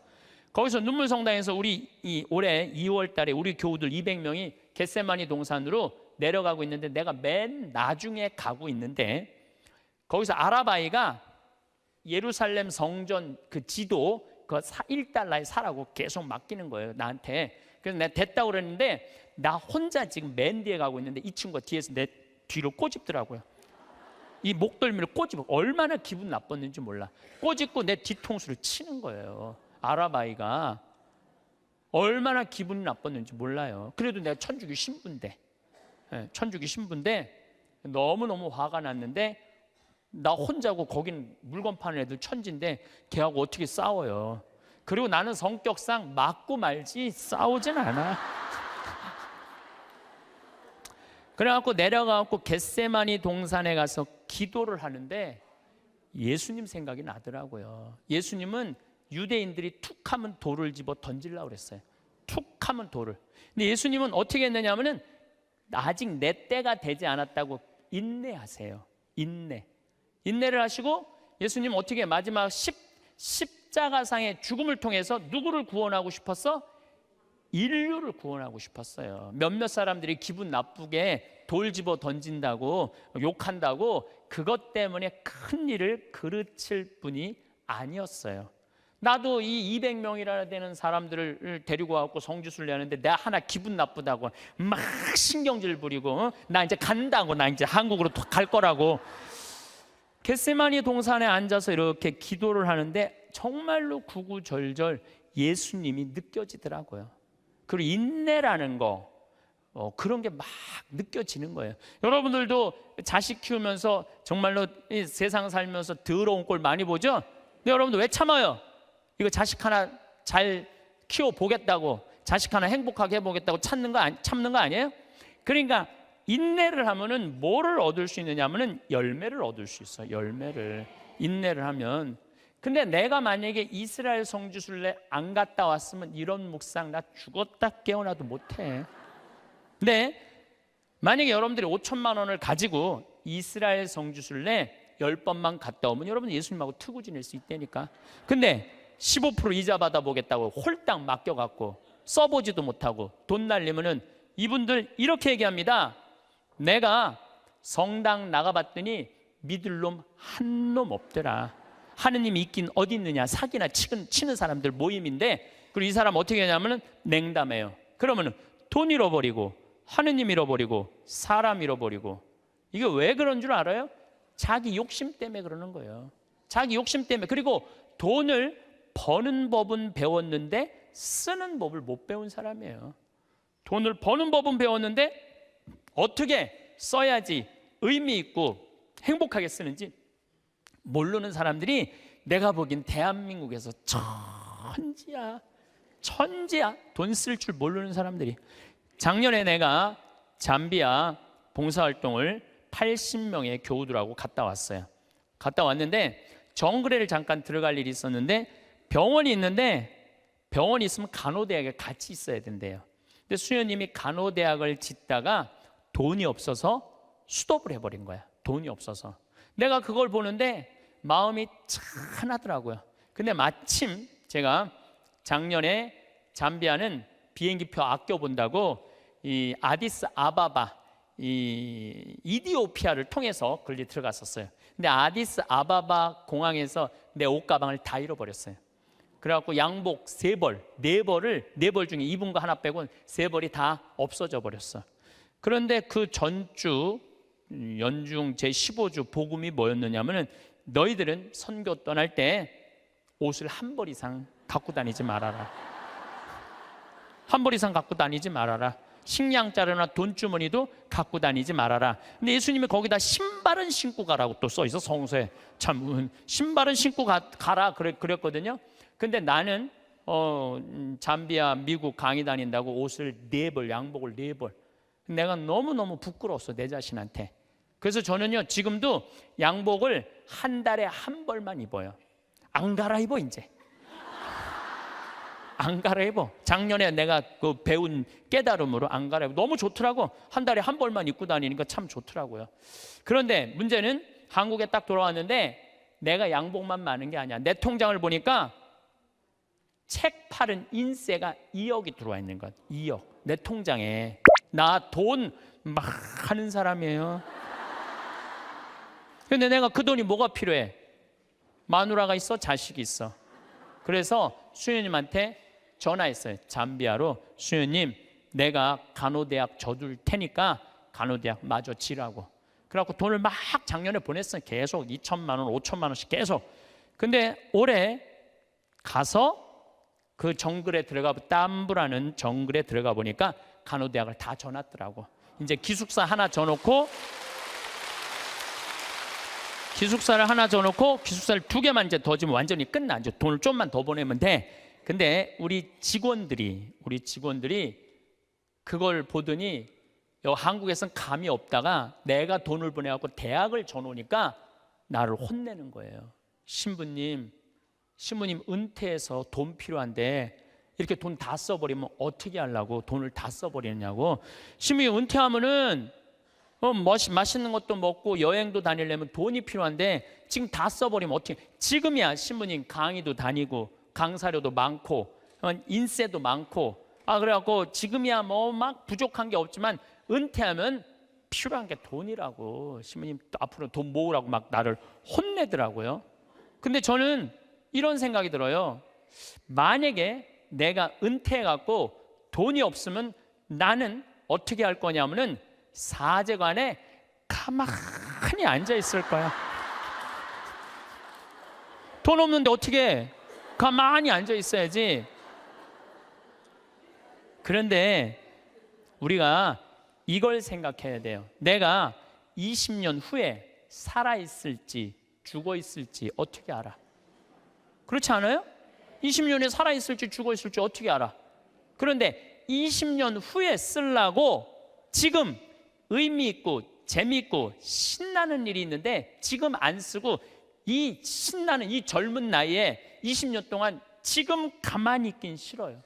S1: 거기서 눈물 성당에서 우리 올해 2월 달에 우리 교우들 200명이 겟세마니 동산으로 내려가고 있는데 내가 맨 나중에 가고 있는데 거기서 아랍아이가 예루살렘 성전 그 지도 그 1달러에 사라고 계속 맡기는 거예요, 나한테. 그래서 내가 됐다고 그랬는데 나 혼자 지금 맨 뒤에 가고 있는데 이 친구가 뒤에서 내 뒤로 꼬집더라고요. 이 목덜미를 꼬집어. 얼마나 기분 나빴는지 몰라. 꼬집고 내 뒤통수를 치는 거예요. 아랍아이가 얼마나 기분이 나빴는지 몰라요. 그래도 내가 천주교 신부인데, 천주교 신부인데 너무너무 화가 났는데 나 혼자고 거긴 물건 파는 애들 천지인데 걔하고 어떻게 싸워요. 그리고 나는 성격상 맞고 말지 싸우진 않아. 그래갖고 내려가갖고 겟세마니 동산에 가서 기도를 하는데 예수님 생각이 나더라고요. 예수님은 유대인들이 툭하면 돌을 집어 던지려고 그랬어요. 툭하면 돌을. 근데 예수님은 어떻게 했느냐 하면은 아직 내 때가 되지 않았다고 인내하세요. 인내를 하시고 예수님 어떻게 마지막 십자가상의 죽음을 통해서 누구를 구원하고 싶었어? 인류를 구원하고 싶었어요. 몇몇 사람들이 기분 나쁘게 돌 집어 던진다고 욕한다고 그것 때문에 큰 일을 그르칠 분이 아니었어요. 나도 이 200명이나 되는 사람들을 데리고 와서 성지순례 하는데 내가 하나 기분 나쁘다고 막 신경질 부리고 나 이제 간다고, 나 이제 한국으로 갈 거라고 겟세마니 동산에 앉아서 이렇게 기도를 하는데 정말로 구구절절 예수님이 느껴지더라고요. 그리고 인내라는 거 그런 게 막 느껴지는 거예요. 여러분들도 자식 키우면서 정말로 이 세상 살면서 더러운 꼴 많이 보죠? 근데 여러분들 왜 참아요? 이거 자식 하나 잘 키워보겠다고, 자식 하나 행복하게 해보겠다고 참는 거 아니에요? 그러니까 인내를 하면은 뭐를 얻을 수 있느냐 하면은 열매를 얻을 수 있어요. 열매를. 인내를 하면. 근데 내가 만약에 이스라엘 성지순례 안 갔다 왔으면 이런 묵상 나 죽었다 깨어나도 못해. 근데 만약에 여러분들이 5천만 원을 가지고 이스라엘 성지순례 10번만 갔다 오면 여러분 예수님하고 트고 지낼 수 있다니까. 근데 15% 이자 받아보겠다고 홀딱 맡겨갖고 써보지도 못하고 돈 날리면은 이분들 이렇게 얘기합니다. 내가 성당 나가봤더니 믿을 놈 한 놈 없더라. 하느님이 있긴 어디 있느냐. 사기나 치는 사람들 모임인데, 그리고 이 사람 어떻게 하냐면은 냉담해요. 그러면은 돈 잃어버리고 하느님 잃어버리고 사람 잃어버리고. 이게 왜 그런 줄 알아요? 자기 욕심 때문에 그러는 거예요. 자기 욕심 때문에. 그리고 돈을 버는 법은 배웠는데 쓰는 법을 못 배운 사람이에요. 돈을 버는 법은 배웠는데 어떻게 써야지 의미 있고 행복하게 쓰는지 모르는 사람들이 내가 보기엔 대한민국에서 천지야. 돈 쓸 줄 모르는 사람들이. 작년에 내가 잠비아 봉사활동을 80명의 교우들하고 갔다 왔어요. 갔다 왔는데 정글에를 잠깐 들어갈 일이 있었는데 병원이 있는데 병원이 있으면 간호대학에 같이 있어야 된대요. 근데 수녀님이 간호대학을 짓다가 돈이 없어서 수dob을 해버린 거야. 돈이 없어서. 내가 그걸 보는데 마음이 찬하더라고요. 근데 마침 제가 작년에 잠비아는 비행기표 아껴본다고 이 아디스 아바바 이 이디오피아를 통해서 걸리 들어갔었어요. 근데 아디스 아바바 공항에서 내 옷가방을 다 잃어버렸어요. 그래갖고 양복 3벌, 4벌 중에 입은 거 하나 빼고 3벌이 다 없어져 버렸어. 그런데 그 전주 연중 제15주 복음이 뭐였느냐면은 너희들은 선교 떠날 때 옷을 1벌 이상 갖고 다니지 말아라. 1벌 이상 갖고 다니지 말아라. 식량 자루나 돈주머니도 갖고 다니지 말아라. 근데 예수님이 거기다 신발은 신고 가라고 또 써 있어. 성서에 참 신발은 신고 가라 그랬거든요. 근데 나는 잠비아 미국 강의 다닌다고 옷을 4벌, 양복을 4벌. 내가 너무너무 부끄러웠어, 내 자신한테. 그래서 저는요 지금도 양복을 한 달에 1벌만 입어요. 안 갈아입어. 이제 안 갈아입어. 작년에 내가 그 배운 깨달음으로 안 갈아입어. 너무 좋더라고. 한 달에 1벌만 입고 다니니까 참 좋더라고요. 그런데 문제는 한국에 딱 돌아왔는데 내가 양복만 많은 게 아니야. 내 통장을 보니까 책 팔은 인세가 2억이 들어와 있는 것. 2억 내 통장에. 나 돈 막 하는 사람이에요. 근데 내가 그 돈이 뭐가 필요해? 마누라가 있어, 자식이 있어. 그래서 수녀님한테 전화했어요. 잠비아로. 수녀님, 내가 간호대학 져줄 테니까 간호대학 마저 지라고. 그래갖고 돈을 막 작년에 보냈어요. 계속 2천만 원, 5천만 원씩 계속. 근데 올해 가서 그 정글에 들어가, 땀부라는 정글에 들어가 보니까 간호대학을 다 져놨더라고. 이제 기숙사 하나 져놓고, 기숙사를 하나 져놓고 기숙사를 2개만 이제 더 지면 완전히 끝나. 이제 돈을 좀만 더 보내면 돼. 근데 우리 직원들이 그걸 보더니 한국에서는 감이 없다가 내가 돈을 보내갖고 대학을 져놓으니까 나를 혼내는 거예요. 신부님 은퇴해서 돈 필요한데 이렇게 돈 다 써버리면 어떻게 하려고 돈을 다 써버리느냐고. 신부님 은퇴하면은 맛있는 것도 먹고 여행도 다니려면 돈이 필요한데 지금 다 써버리면 어떻게. 지금이야 신부님 강의도 다니고 강사료도 많고 인세도 많고 그래갖고 지금이야 뭐 막 부족한 게 없지만 은퇴하면 필요한 게 돈이라고. 신부님 앞으로 돈 모으라고 막 나를 혼내더라고요. 근데 저는 이런 생각이 들어요. 만약에 내가 은퇴해갖고 돈이 없으면 나는 어떻게 할 거냐면은 사제관에 가만히 앉아 있을 거야. 돈 없는데 어떻게 해? 가만히 앉아 있어야지. 그런데 우리가 이걸 생각해야 돼요. 내가 20년 후에 살아있을지 죽어있을지 어떻게 알아? 그렇지 않아요? 20년에 살아있을지 죽어있을지 어떻게 알아? 그런데 20년 후에 쓰려고 지금 의미 있고 재미있고 신나는 일이 있는데 지금 안 쓰고 이 신나는 이 젊은 나이에 20년 동안 지금 가만히 있긴 싫어요.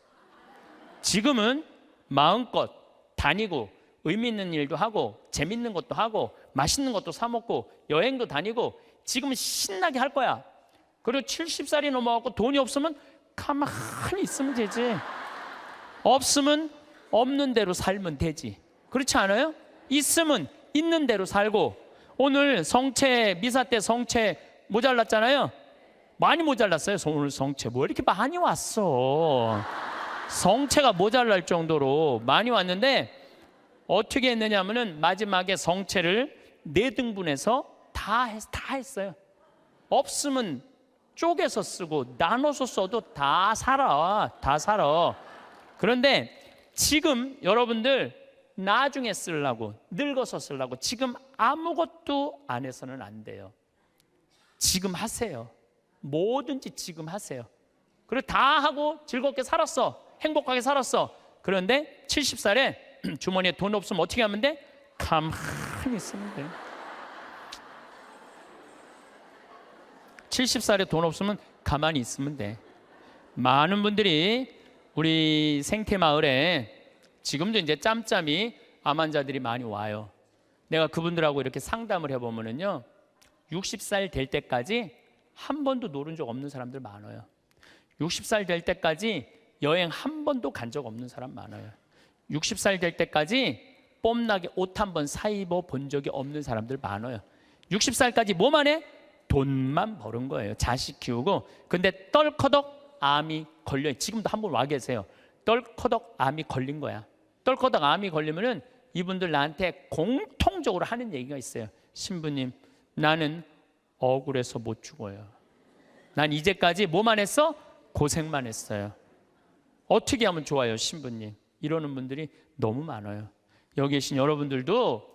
S1: 지금은 마음껏 다니고 의미 있는 일도 하고 재밌는 것도 하고 맛있는 것도 사 먹고 여행도 다니고 지금은 신나게 할 거야. 그리고 70살이 넘어가고 돈이 없으면 가만히 있으면 되지. 없으면 없는 대로 살면 되지. 그렇지 않아요? 있으면 있는 대로 살고. 오늘 성채 미사 때 성채 모자랐잖아요. 많이 모자랐어요. 오늘 성채 뭐 이렇게 많이 왔어. 성채가 모자랄 정도로 많이 왔는데 어떻게 했느냐 하면은 마지막에 성채를 4등분해서 다 했어요. 없으면 쪼개서 쓰고 나눠서 써도 다 살아. 그런데 지금 여러분들 나중에 쓰려고 늙어서 쓰려고 지금 아무것도 안 해서는 안 돼요. 지금 하세요. 뭐든지 지금 하세요. 그리고 다 하고 즐겁게 살았어. 행복하게 살았어. 그런데 70살에 주머니에 돈 없으면 어떻게 하면 돼? 가만히 있으면 돼. 70살에 돈 없으면 가만히 있으면 돼. 많은 분들이 우리 생태마을에 지금도 이제 짬짬이 암 환자들이 많이 와요. 내가 그분들하고 이렇게 상담을 해보면은요, 60살 될 때까지 한 번도 노른 적 없는 사람들 많아요. 60살 될 때까지 여행 한 번도 간 적 없는 사람 많아요. 60살 될 때까지 뽐나게 옷 한 번 사입어 본 적이 없는 사람들 많아요. 60살까지 뭐만 해? 돈만 버는 거예요. 자식 키우고. 근데 떨커덕 암이 걸려요. 지금도 한 분 와 계세요. 떨커덕 암이 걸린 거야. 떨커덕 암이 걸리면은 이분들 나한테 공통적으로 하는 얘기가 있어요. 신부님, 나는 억울해서 못 죽어요. 난 이제까지 뭐만 했어? 고생만 했어요. 어떻게 하면 좋아요, 신부님? 이러는 분들이 너무 많아요. 여기 계신 여러분들도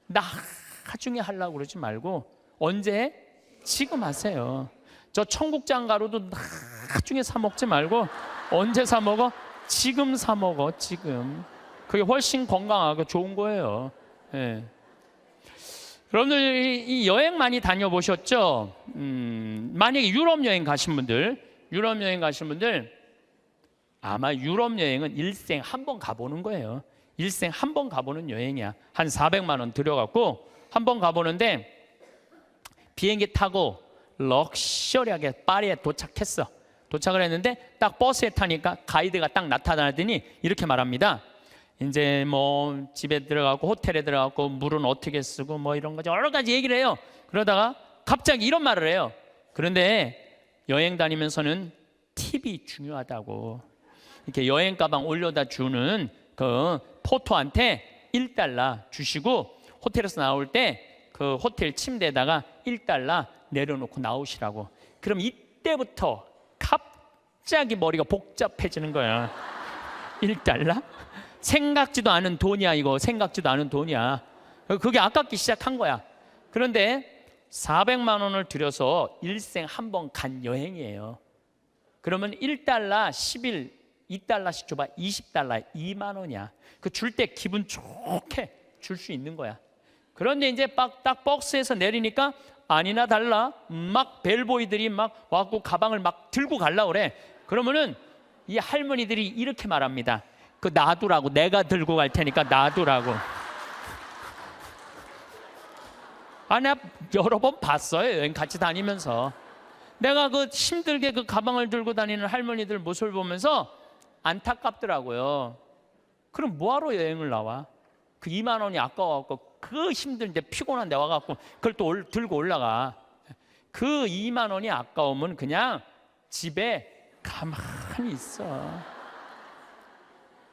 S1: 나중에 하려고 그러지 말고 언제? 지금 하세요. 저 청국장 가루도 나중에 사 먹지 말고 언제 사 먹어? 지금 사 먹어. 지금. 그게 훨씬 건강하고 좋은 거예요. 예. 여러분들 이 여행 많이 다녀보셨죠? 만약에 유럽 여행 가신 분들 아마 유럽 여행은 일생 한 번 가보는 거예요. 일생 한 번 가보는 여행이야. 한 400만 원 들여갖고 한 번 가보는데 비행기 타고 럭셔리하게 파리에 도착했어. 도착을 했는데 딱 버스에 타니까 가이드가 딱 나타나더니 이렇게 말합니다. 이제 뭐 집에 들어가고 호텔에 들어가고 물은 어떻게 쓰고 뭐 이런 거 여러 가지 얘기를 해요. 그러다가 갑자기 이런 말을 해요. 그런데 여행 다니면서는 팁이 중요하다고. 이렇게 여행 가방 올려다 주는 그 포토한테 $1 주시고 호텔에서 나올 때 그 호텔 침대에다가 $1 내려놓고 나오시라고. 그럼 이때부터 갑자기 머리가 복잡해지는 거야. $1? 생각지도 않은 돈이야. 이거 생각지도 않은 돈이야. 그게 아깝기 시작한 거야. 그런데 400만 원을 들여서 일생 한 번 간 여행이에요. 그러면 $1, 10일 $2씩 줘봐. $20, 2만 원이야. 그 줄 때 기분 좋게 줄 수 있는 거야. 그런데 이제 딱 박스에서 내리니까 아니나 달라 막 벨보이들이 막 와갖고 가방을 막 들고 가려고 그래. 그러면은 이 할머니들이 이렇게 말합니다. 그 놔두라고. 내가 들고 갈 테니까 놔두라고. 아, 내가 여러 번 봤어요. 여행 같이 다니면서. 내가 그 힘들게 그 가방을 들고 다니는 할머니들 모습을 보면서 안타깝더라고요. 그럼 뭐하러 여행을 나와? 그 2만 원이 아까워갖고 그 힘든데 피곤한데 와갖고 그걸 또 들고 올라가. 그 2만 원이 아까우면 그냥 집에 가만히 있어.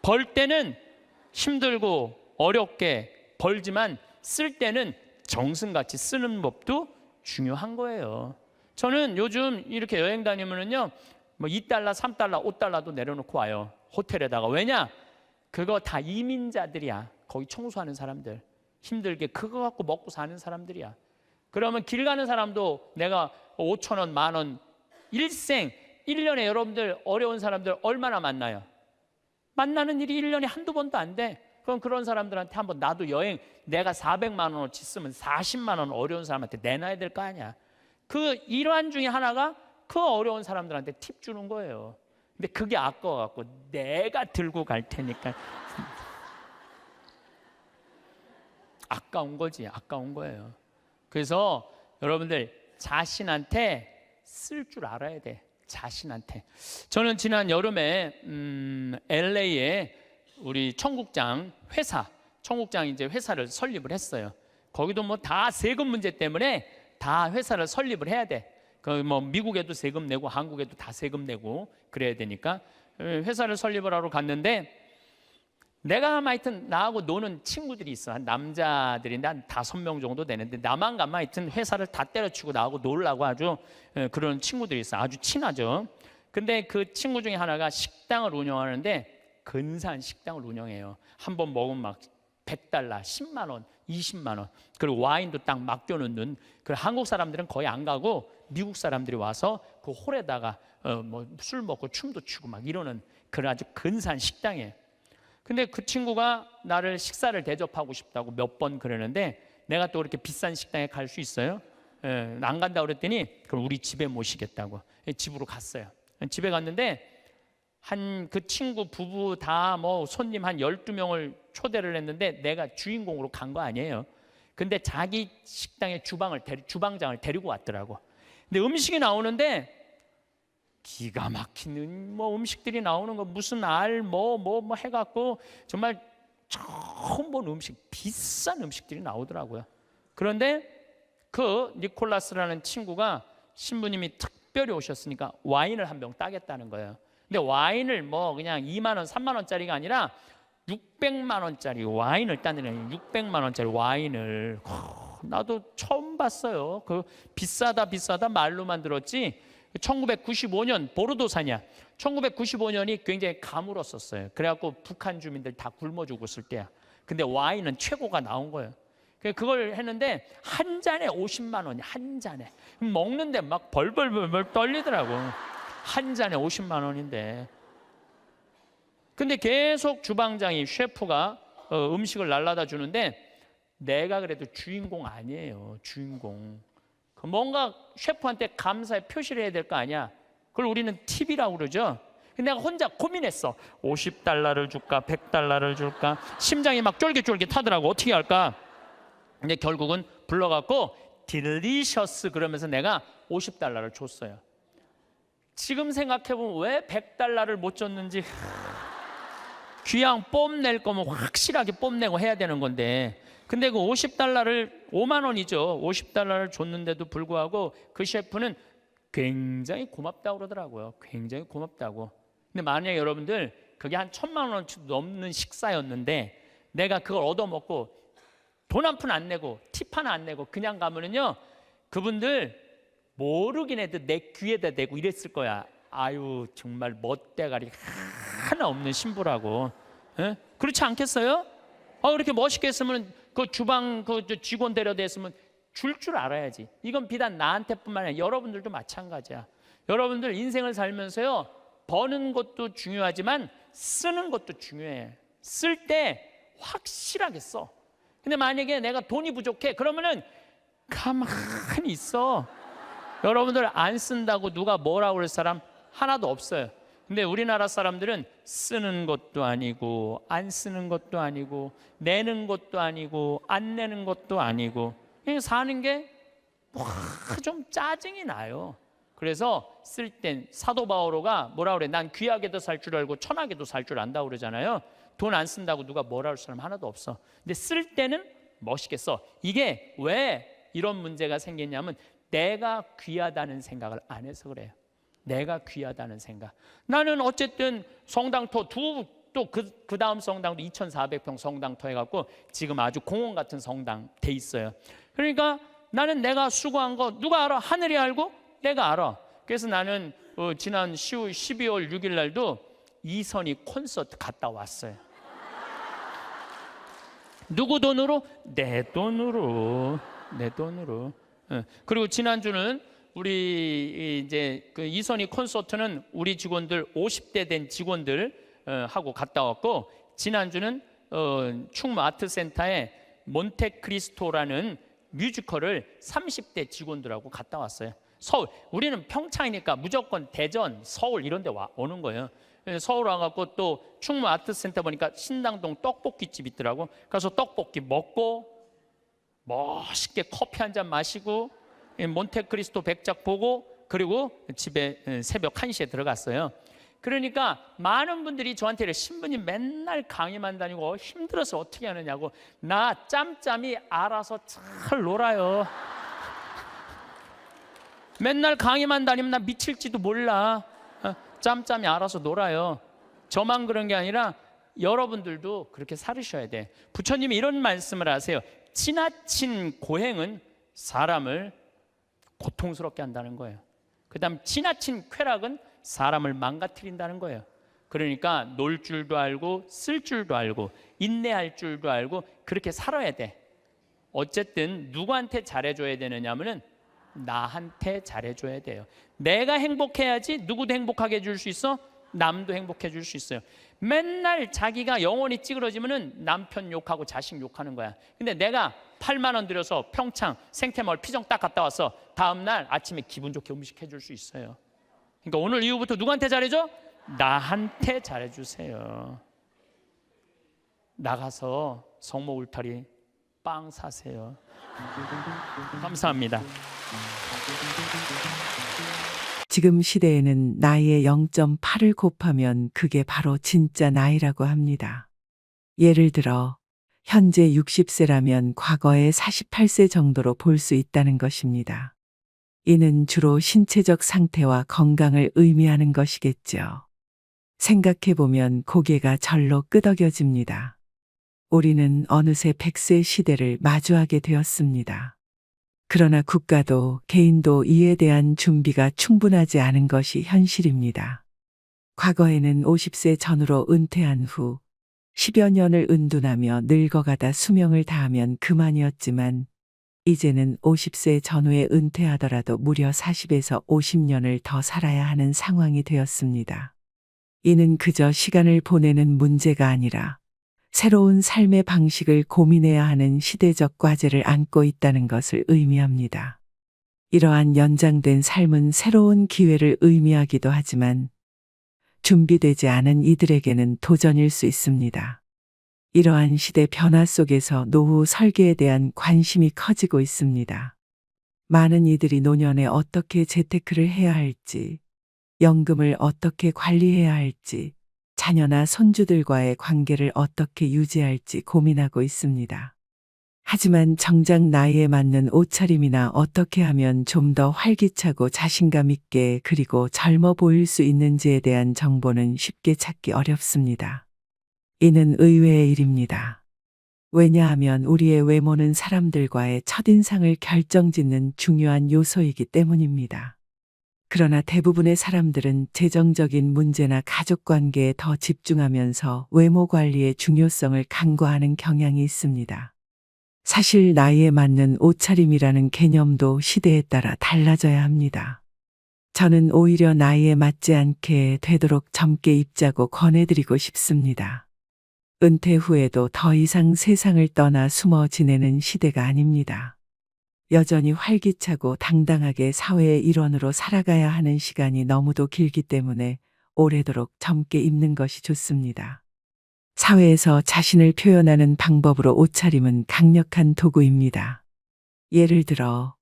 S1: 벌 때는 힘들고 어렵게 벌지만 쓸 때는 정승같이 쓰는 법도 중요한 거예요. 저는 요즘 이렇게 여행 다니면은요, 뭐 $2, $3, $5도 내려놓고 와요. 호텔에다가. 왜냐? 그거 다 이민자들이야. 거기 청소하는 사람들. 힘들게 그거 갖고 먹고 사는 사람들이야. 그러면 길 가는 사람도 내가 5,000원, 10,000원, 일생 1년에 여러분들 어려운 사람들 얼마나 만나요? 만나는 일이 1년에 한두 번도 안 돼. 그럼 그런 사람들한테 한번 나도 여행 내가 400만 원어치 쓰면 40만 원 어려운 사람한테 내놔야 될 거 아니야. 그 일환 중에 하나가 그 어려운 사람들한테 팁 주는 거예요. 근데 그게 아까워갖고 내가 들고 갈 테니까 아까운 거지. 아까운 거예요. 그래서 여러분들 자신한테 쓸 줄 알아야 돼. 자신한테. 저는 지난 여름에 LA에 우리 청국장 이제 회사를 설립을 했어요. 거기도 뭐 다 세금 문제 때문에 다 회사를 설립을 해야 돼. 그 뭐 미국에도 세금 내고 한국에도 다 세금 내고 그래야 되니까 회사를 설립을 하러 갔는데 내가 하여튼 나하고 노는 친구들이 있어. 한 남자들인데 한 5명 정도 되는데 나만 가면 하여튼 회사를 다 때려치고 나하고 놀라고 아주 그런 친구들이 있어. 아주 친하죠. 근데 그 친구 중에 하나가 식당을 운영하는데 근사한 식당을 운영해요. 한 번 먹으면 막 $100, 10만 원, 20만 원. 그리고 와인도 딱 맡겨놓는. 그 한국 사람들은 거의 안 가고 미국 사람들이 와서 그 홀에다가 뭐 술 먹고 춤도 추고 막 이러는 그런 아주 근사한 식당이에요. 근데 그 친구가 나를 식사를 대접하고 싶다고 몇 번 그러는데 내가 또 그렇게 비싼 식당에 갈 수 있어요? 안 간다고 그랬더니 그럼 우리 집에 모시겠다고. 집으로 갔어요. 집에 갔는데 한 그 친구 부부 다 뭐 손님 한 12명을 초대를 했는데 내가 주인공으로 간 거 아니에요. 근데 자기 식당에 주방장을 데리고 왔더라고. 근데 음식이 나오는데 기가 막히는 뭐 음식들이 나오는 거 무슨 알 뭐 해갖고 정말 처음 본 음식, 비싼 음식들이 나오더라고요. 그런데 그 니콜라스라는 친구가 신부님이 특별히 오셨으니까 와인을 한 병 따겠다는 거예요. 근데 와인을 뭐 그냥 2만 원, 3만 원짜리가 아니라 600만 원짜리 와인을 따는 600만 원짜리 와인을 나도 처음 봤어요. 그 비싸다 말로만 들었지. 1995년 보르도산이야. 1995년이 굉장히 가물었었어요. 그래갖고 북한 주민들 다 굶어 죽었을 때야. 근데 와인은 최고가 나온 거예요. 그걸 했는데 한 잔에 50만 원이 한 잔에. 먹는데 막 벌벌 떨리더라고. 한 잔에 50만 원인데. 근데 계속 주방장이 셰프가 음식을 날라다 주는데 내가 그래도 주인공 아니에요. 주인공. 뭔가 셰프한테 감사의 표시를 해야 될 거 아니야. 그걸 우리는 팁이라고 그러죠. 근데 내가 혼자 고민했어. $50를 줄까? $100를 줄까? 심장이 막 쫄깃쫄깃하더라고. 어떻게 할까? 근데 결국은 불러갖고 딜리셔스 그러면서 내가 $50를 줬어요. 지금 생각해보면 왜 $100를 못 줬는지 귀양 뽐낼 거면 확실하게 뽐내고 해야 되는 건데, 근데 그 50달러를 5만 원이죠. 50달러를 줬는데도 불구하고 그 셰프는 굉장히 고맙다고 그러더라고요. 굉장히 고맙다고. 근데 만약에 여러분들 그게 한 1,000만 원치 넘는 식사였는데 내가 그걸 얻어먹고 돈 한 푼 안 내고 팁 하나 안 내고 그냥 가면은요, 그분들 모르긴 해도 내 귀에다 대고 이랬을 거야. 아유, 정말 멋대가리 하나 없는 신부라고. 에? 그렇지 않겠어요? 그렇게 멋있게 했으면 그 주방 그 직원 데려다 했으면 줄 알아야지. 이건 비단 나한테뿐만 아니라 여러분들도 마찬가지야. 여러분들 인생을 살면서요, 버는 것도 중요하지만 쓰는 것도 중요해. 쓸 때 확실하게 써. 근데 만약에 내가 돈이 부족해, 그러면은 가만히 있어. 여러분들 안 쓴다고 누가 뭐라고 그럴 사람 하나도 없어요. 근데 우리나라 사람들은 쓰는 것도 아니고 안 쓰는 것도 아니고 내는 것도 아니고 안 내는 것도 아니고 그냥 사는 게 좀 짜증이 나요. 그래서 쓸 땐 사도 바오로가 뭐라 그래? 난 귀하게도 살 줄 알고 천하게도 살 줄 안다고 그러잖아요. 돈 안 쓴다고 누가 뭐라 할 사람 하나도 없어. 근데 쓸 때는 멋있게 써. 이게 왜 이런 문제가 생겼냐면 내가 귀하다는 생각을 안 해서 그래요. 내가 귀하다는 생각. 나는 어쨌든 성당토 또 그 다음 성당도 2,400평 성당토 해갖고 지금 아주 공원 같은 성당 돼 있어요. 그러니까 나는 내가 수고한 거 누가 알아? 하늘이 알고 내가 알아. 그래서 나는 지난 12월 6일 날도 이선희 콘서트 갔다 왔어요. 누구 돈으로? 내 돈으로. 내 돈으로. 그리고 지난주는 우리 이제 그 이선희 콘서트는 우리 직원들 50대 된 직원들 하고 갔다 왔고, 지난주는 충무 아트센터에 몬테크리스토라는 뮤지컬을 30대 직원들하고 갔다 왔어요. 서울, 우리는 평창이니까 무조건 대전, 서울 이런 데 오는 거예요. 서울 와갖고 또 충무 아트센터 보니까 신당동 떡볶이집 있더라고. 가서 떡볶이 먹고 멋있게 커피 한 잔 마시고 몬테크리스토 백작 보고 그리고 집에 새벽 1시에 들어갔어요. 그러니까 많은 분들이 저한테 신부님 맨날 강의만 다니고 힘들어서 어떻게 하느냐고. 나 짬짬이 알아서 잘 놀아요. 맨날 강의만 다니면 나 미칠지도 몰라. 짬짬이 알아서 놀아요. 저만 그런 게 아니라 여러분들도 그렇게 살으셔야 돼. 부처님이 이런 말씀을 하세요. 지나친 고행은 사람을 고통스럽게 한다는 거예요. 그 다음 지나친 쾌락은 사람을 망가뜨린다는 거예요. 그러니까 놀 줄도 알고 쓸 줄도 알고 인내할 줄도 알고 그렇게 살아야 돼. 어쨌든 누구한테 잘해줘야 되느냐 하면은 나한테 잘해줘야 돼요. 내가 행복해야지 누구도 행복하게 해줄 수 있어? 남도 행복해 줄 수 있어요. 맨날 자기가 영혼이 찌그러지면은 남편 욕하고 자식 욕하는 거야. 근데 내가 8만 원 들여서 평창 생태마을 피정 딱 갔다 와서 다음날 아침에 기분 좋게 음식 해줄 수 있어요. 그러니까 오늘 이후부터 누구한테 잘해줘? 나한테 잘해주세요. 나가서 성모 울타리 빵 사세요. 감사합니다.
S2: 지금 시대에는 나이의 0.8을 곱하면 그게 바로 진짜 나이라고 합니다. 예를 들어 현재 60세라면 과거에 48세 정도로 볼 수 있다는 것입니다. 이는 주로 신체적 상태와 건강을 의미하는 것이겠죠. 생각해보면 고개가 절로 끄덕여집니다. 우리는 어느새 100세 시대를 마주하게 되었습니다. 그러나 국가도 개인도 이에 대한 준비가 충분하지 않은 것이 현실입니다. 과거에는 50세 전후로 은퇴한 후 10여 년을 은둔하며 늙어가다 수명을 다하면 그만이었지만 이제는 50세 전후에 은퇴하더라도 무려 40에서 50년을 더 살아야 하는 상황이 되었습니다. 이는 그저 시간을 보내는 문제가 아니라 새로운 삶의 방식을 고민해야 하는 시대적 과제를 안고 있다는 것을 의미합니다. 이러한 연장된 삶은 새로운 기회를 의미하기도 하지만 준비되지 않은 이들에게는 도전일 수 있습니다. 이러한 시대 변화 속에서 노후 설계에 대한 관심이 커지고 있습니다. 많은 이들이 노년에 어떻게 재테크를 해야 할지, 연금을 어떻게 관리해야 할지, 자녀나 손주들과의 관계를 어떻게 유지할지 고민하고 있습니다. 하지만 정작 나이에 맞는 옷차림이나 어떻게 하면 좀 더 활기차고 자신감 있게 그리고 젊어 보일 수 있는지에 대한 정보는 쉽게 찾기 어렵습니다. 이는 의외의 일입니다. 왜냐하면 우리의 외모는 사람들과의 첫인상을 결정짓는 중요한 요소이기 때문입니다. 그러나 대부분의 사람들은 재정적인 문제나 가족 관계에 더 집중하면서 외모 관리의 중요성을 간과하는 경향이 있습니다. 사실 나이에 맞는 옷차림이라는 개념도 시대에 따라 달라져야 합니다. 저는 오히려 나이에 맞지 않게 되도록 젊게 입자고 권해드리고 싶습니다. 은퇴 후에도 더 이상 세상을 떠나 숨어 지내는 시대가 아닙니다. 여전히 활기차고 당당하게 사회의 일원으로 살아가야 하는 시간이 너무도 길기 때문에 오래도록 젊게 입는 것이 좋습니다. 사회에서 자신을 표현하는 방법으로 옷차림은 강력한 도구입니다. 예를 들어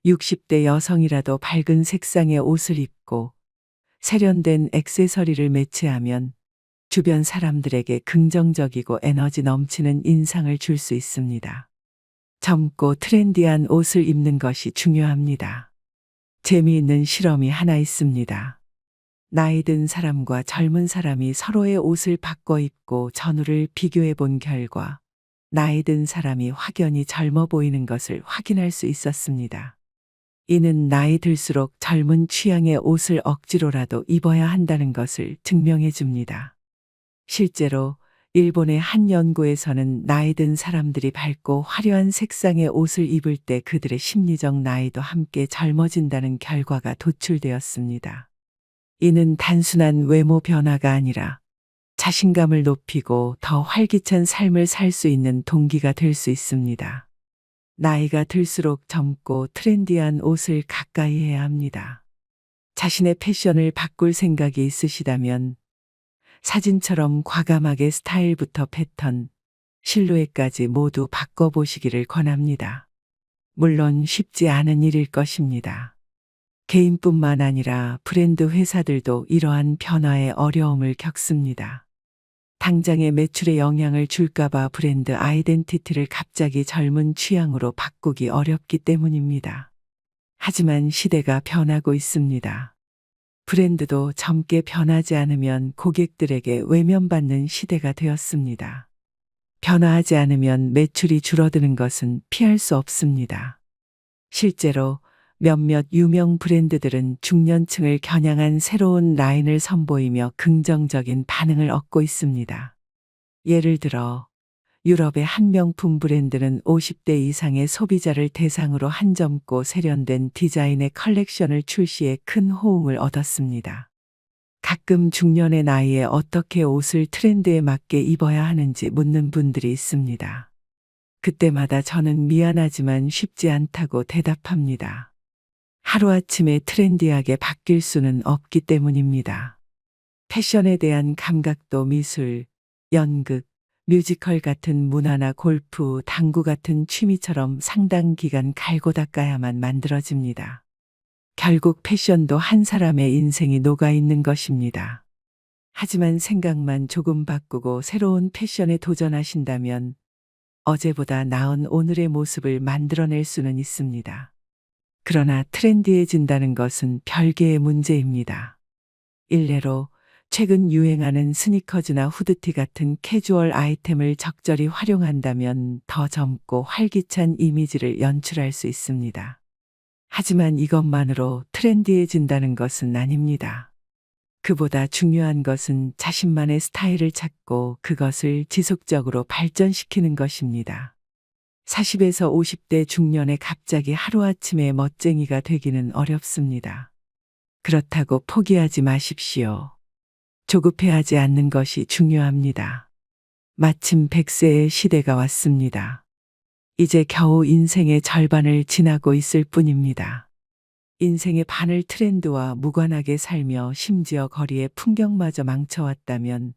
S2: 60대 여성이라도 밝은 색상의 옷을 입고 세련된 액세서리를 매치하면 주변 사람들에게 긍정적이고 에너지 넘치는 인상을 줄 수 있습니다. 젊고 트렌디한 옷을 입는 것이 중요합니다. 재미있는 실험이 하나 있습니다. 나이 든 사람과 젊은 사람이 서로의 옷을 바꿔 입고 전후를 비교해 본 결과 나이 든 사람이 확연히 젊어 보이는 것을 확인할 수 있었습니다. 이는 나이 들수록 젊은 취향의 옷을 억지로라도 입어야 한다는 것을 증명해 줍니다. 실제로 일본의 한 연구에서는 나이 든 사람들이 밝고 화려한 색상의 옷을 입을 때 그들의 심리적 나이도 함께 젊어진다는 결과가 도출되었습니다. 이는 단순한 외모 변화가 아니라 자신감을 높이고 더 활기찬 삶을 살 수 있는 동기가 될 수 있습니다. 나이가 들수록 젊고 트렌디한 옷을 가까이 해야 합니다. 자신의 패션을 바꿀 생각이 있으시다면 사진처럼 과감하게 스타일부터 패턴, 실루엣까지 모두 바꿔보시기를 권합니다. 물론 쉽지 않은 일일 것입니다. 개인뿐만 아니라 브랜드 회사들도 이러한 변화에 어려움을 겪습니다. 당장의 매출에 영향을 줄까봐 브랜드 아이덴티티를 갑자기 젊은 취향으로 바꾸기 어렵기 때문입니다. 하지만 시대가 변하고 있습니다. 브랜드도 젊게 변하지 않으면 고객들에게 외면받는 시대가 되었습니다. 변화하지 않으면 매출이 줄어드는 것은 피할 수 없습니다. 실제로 몇몇 유명 브랜드들은 중년층을 겨냥한 새로운 라인을 선보이며 긍정적인 반응을 얻고 있습니다. 예를 들어 유럽의 한 명품 브랜드는 50대 이상의 소비자를 대상으로 한점고 세련된 디자인의 컬렉션을 출시해 큰 호응을 얻었습니다. 가끔 중년의 나이에 어떻게 옷을 트렌드에 맞게 입어야 하는지 묻는 분들이 있습니다. 그때마다 저는 미안하지만 쉽지 않다고 대답합니다. 하루아침에 트렌디하게 바뀔 수는 없기 때문입니다. 패션에 대한 감각도 미술, 연극, 뮤지컬 같은 문화나 골프, 당구 같은 취미처럼 상당 기간 갈고 닦아야만 만들어집니다. 결국 패션도 한 사람의 인생이 녹아있는 것입니다. 하지만 생각만 조금 바꾸고 새로운 패션에 도전하신다면 어제보다 나은 오늘의 모습을 만들어낼 수는 있습니다. 그러나 트렌디해진다는 것은 별개의 문제입니다. 일례로 최근 유행하는 스니커즈나 후드티 같은 캐주얼 아이템을 적절히 활용한다면 더 젊고 활기찬 이미지를 연출할 수 있습니다. 하지만 이것만으로 트렌디해진다는 것은 아닙니다. 그보다 중요한 것은 자신만의 스타일을 찾고 그것을 지속적으로 발전시키는 것입니다. 40에서 50대 중년에 갑자기 하루아침에 멋쟁이가 되기는 어렵습니다. 그렇다고 포기하지 마십시오. 조급해하지 않는 것이 중요합니다. 마침 100세의 시대가 왔습니다. 이제 겨우 인생의 절반을 지나고 있을 뿐입니다. 인생의 반을 트렌드와 무관하게 살며 심지어 거리의 풍경마저 망쳐왔다면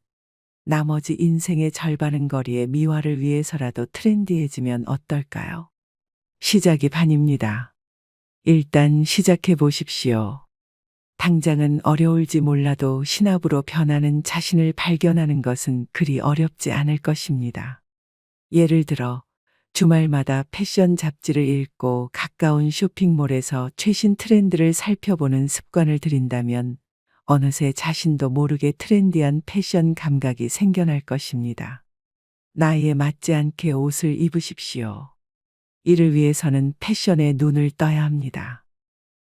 S2: 나머지 인생의 절반은 거리의 미화를 위해서라도 트렌디해지면 어떨까요? 시작이 반입니다. 일단 시작해 보십시오. 당장은 어려울지 몰라도 신압으로 변하는 자신을 발견하는 것은 그리 어렵지 않을 것입니다. 예를 들어 주말마다 패션 잡지를 읽고 가까운 쇼핑몰에서 최신 트렌드를 살펴보는 습관을 들인다면 어느새 자신도 모르게 트렌디한 패션 감각이 생겨날 것입니다. 나이에 맞지 않게 옷을 입으십시오. 이를 위해서는 패션에 눈을 떠야 합니다.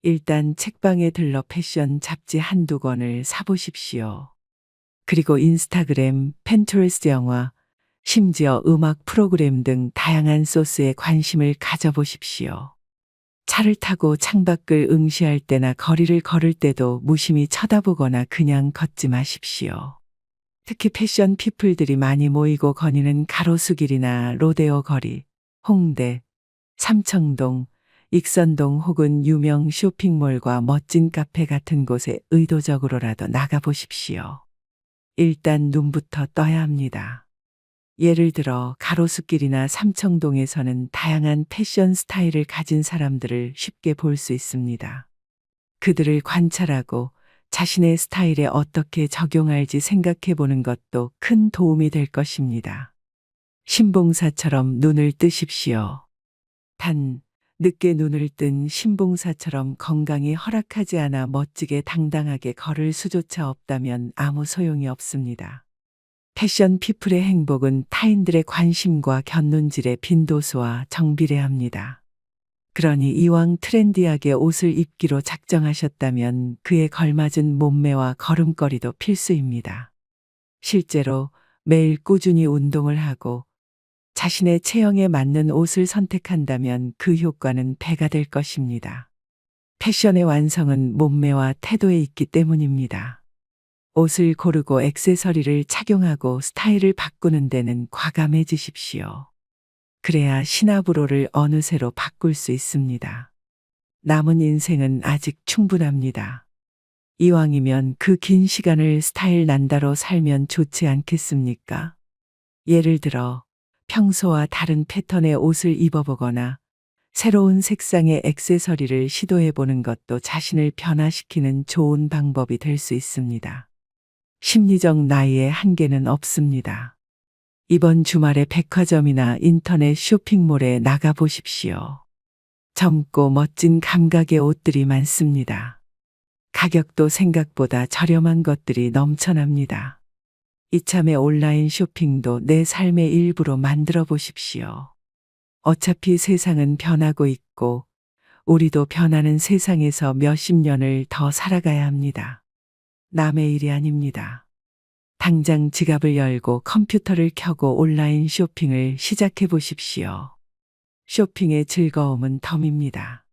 S2: 일단 책방에 들러 패션 잡지 한두 권을 사보십시오. 그리고 인스타그램, 핀터레스트 영화, 심지어 음악 프로그램 등 다양한 소스에 관심을 가져보십시오. 차를 타고 창밖을 응시할 때나 거리를 걸을 때도 무심히 쳐다보거나 그냥 걷지 마십시오. 특히 패션 피플들이 많이 모이고 거니는 가로수길이나 로데오 거리, 홍대, 삼청동, 익선동 혹은 유명 쇼핑몰과 멋진 카페 같은 곳에 의도적으로라도 나가보십시오. 일단 눈부터 떠야 합니다. 예를 들어 가로수길이나 삼청동에서는 다양한 패션 스타일을 가진 사람들을 쉽게 볼 수 있습니다. 그들을 관찰하고 자신의 스타일에 어떻게 적용할지 생각해 보는 것도 큰 도움이 될 것입니다. 신봉사처럼 눈을 뜨십시오. 단, 늦게 눈을 뜬 신봉사처럼 건강이 허락하지 않아 멋지게 당당하게 걸을 수조차 없다면 아무 소용이 없습니다. 패션 피플의 행복은 타인들의 관심과 곁눈질의 빈도수와 정비례합니다. 그러니 이왕 트렌디하게 옷을 입기로 작정하셨다면 그에 걸맞은 몸매와 걸음걸이도 필수입니다. 실제로 매일 꾸준히 운동을 하고 자신의 체형에 맞는 옷을 선택한다면 그 효과는 배가 될 것입니다. 패션의 완성은 몸매와 태도에 있기 때문입니다. 옷을 고르고 액세서리를 착용하고 스타일을 바꾸는 데는 과감해지십시오. 그래야 신압으로를 어느새로 바꿀 수 있습니다. 남은 인생은 아직 충분합니다. 이왕이면 그 긴 시간을 스타일 난다로 살면 좋지 않겠습니까? 예를 들어 평소와 다른 패턴의 옷을 입어보거나 새로운 색상의 액세서리를 시도해보는 것도 자신을 변화시키는 좋은 방법이 될 수 있습니다. 심리적 나이에 한계는 없습니다. 이번 주말에 백화점이나 인터넷 쇼핑몰에 나가보십시오. 젊고 멋진 감각의 옷들이 많습니다. 가격도 생각보다 저렴한 것들이 넘쳐납니다. 이참에 온라인 쇼핑도 내 삶의 일부로 만들어 보십시오. 어차피 세상은 변하고 있고 우리도 변하는 세상에서 몇십 년을 더 살아가야 합니다. 남의 일이 아닙니다. 당장 지갑을 열고 컴퓨터를 켜고 온라인 쇼핑을 시작해 보십시오. 쇼핑의 즐거움은 덤입니다.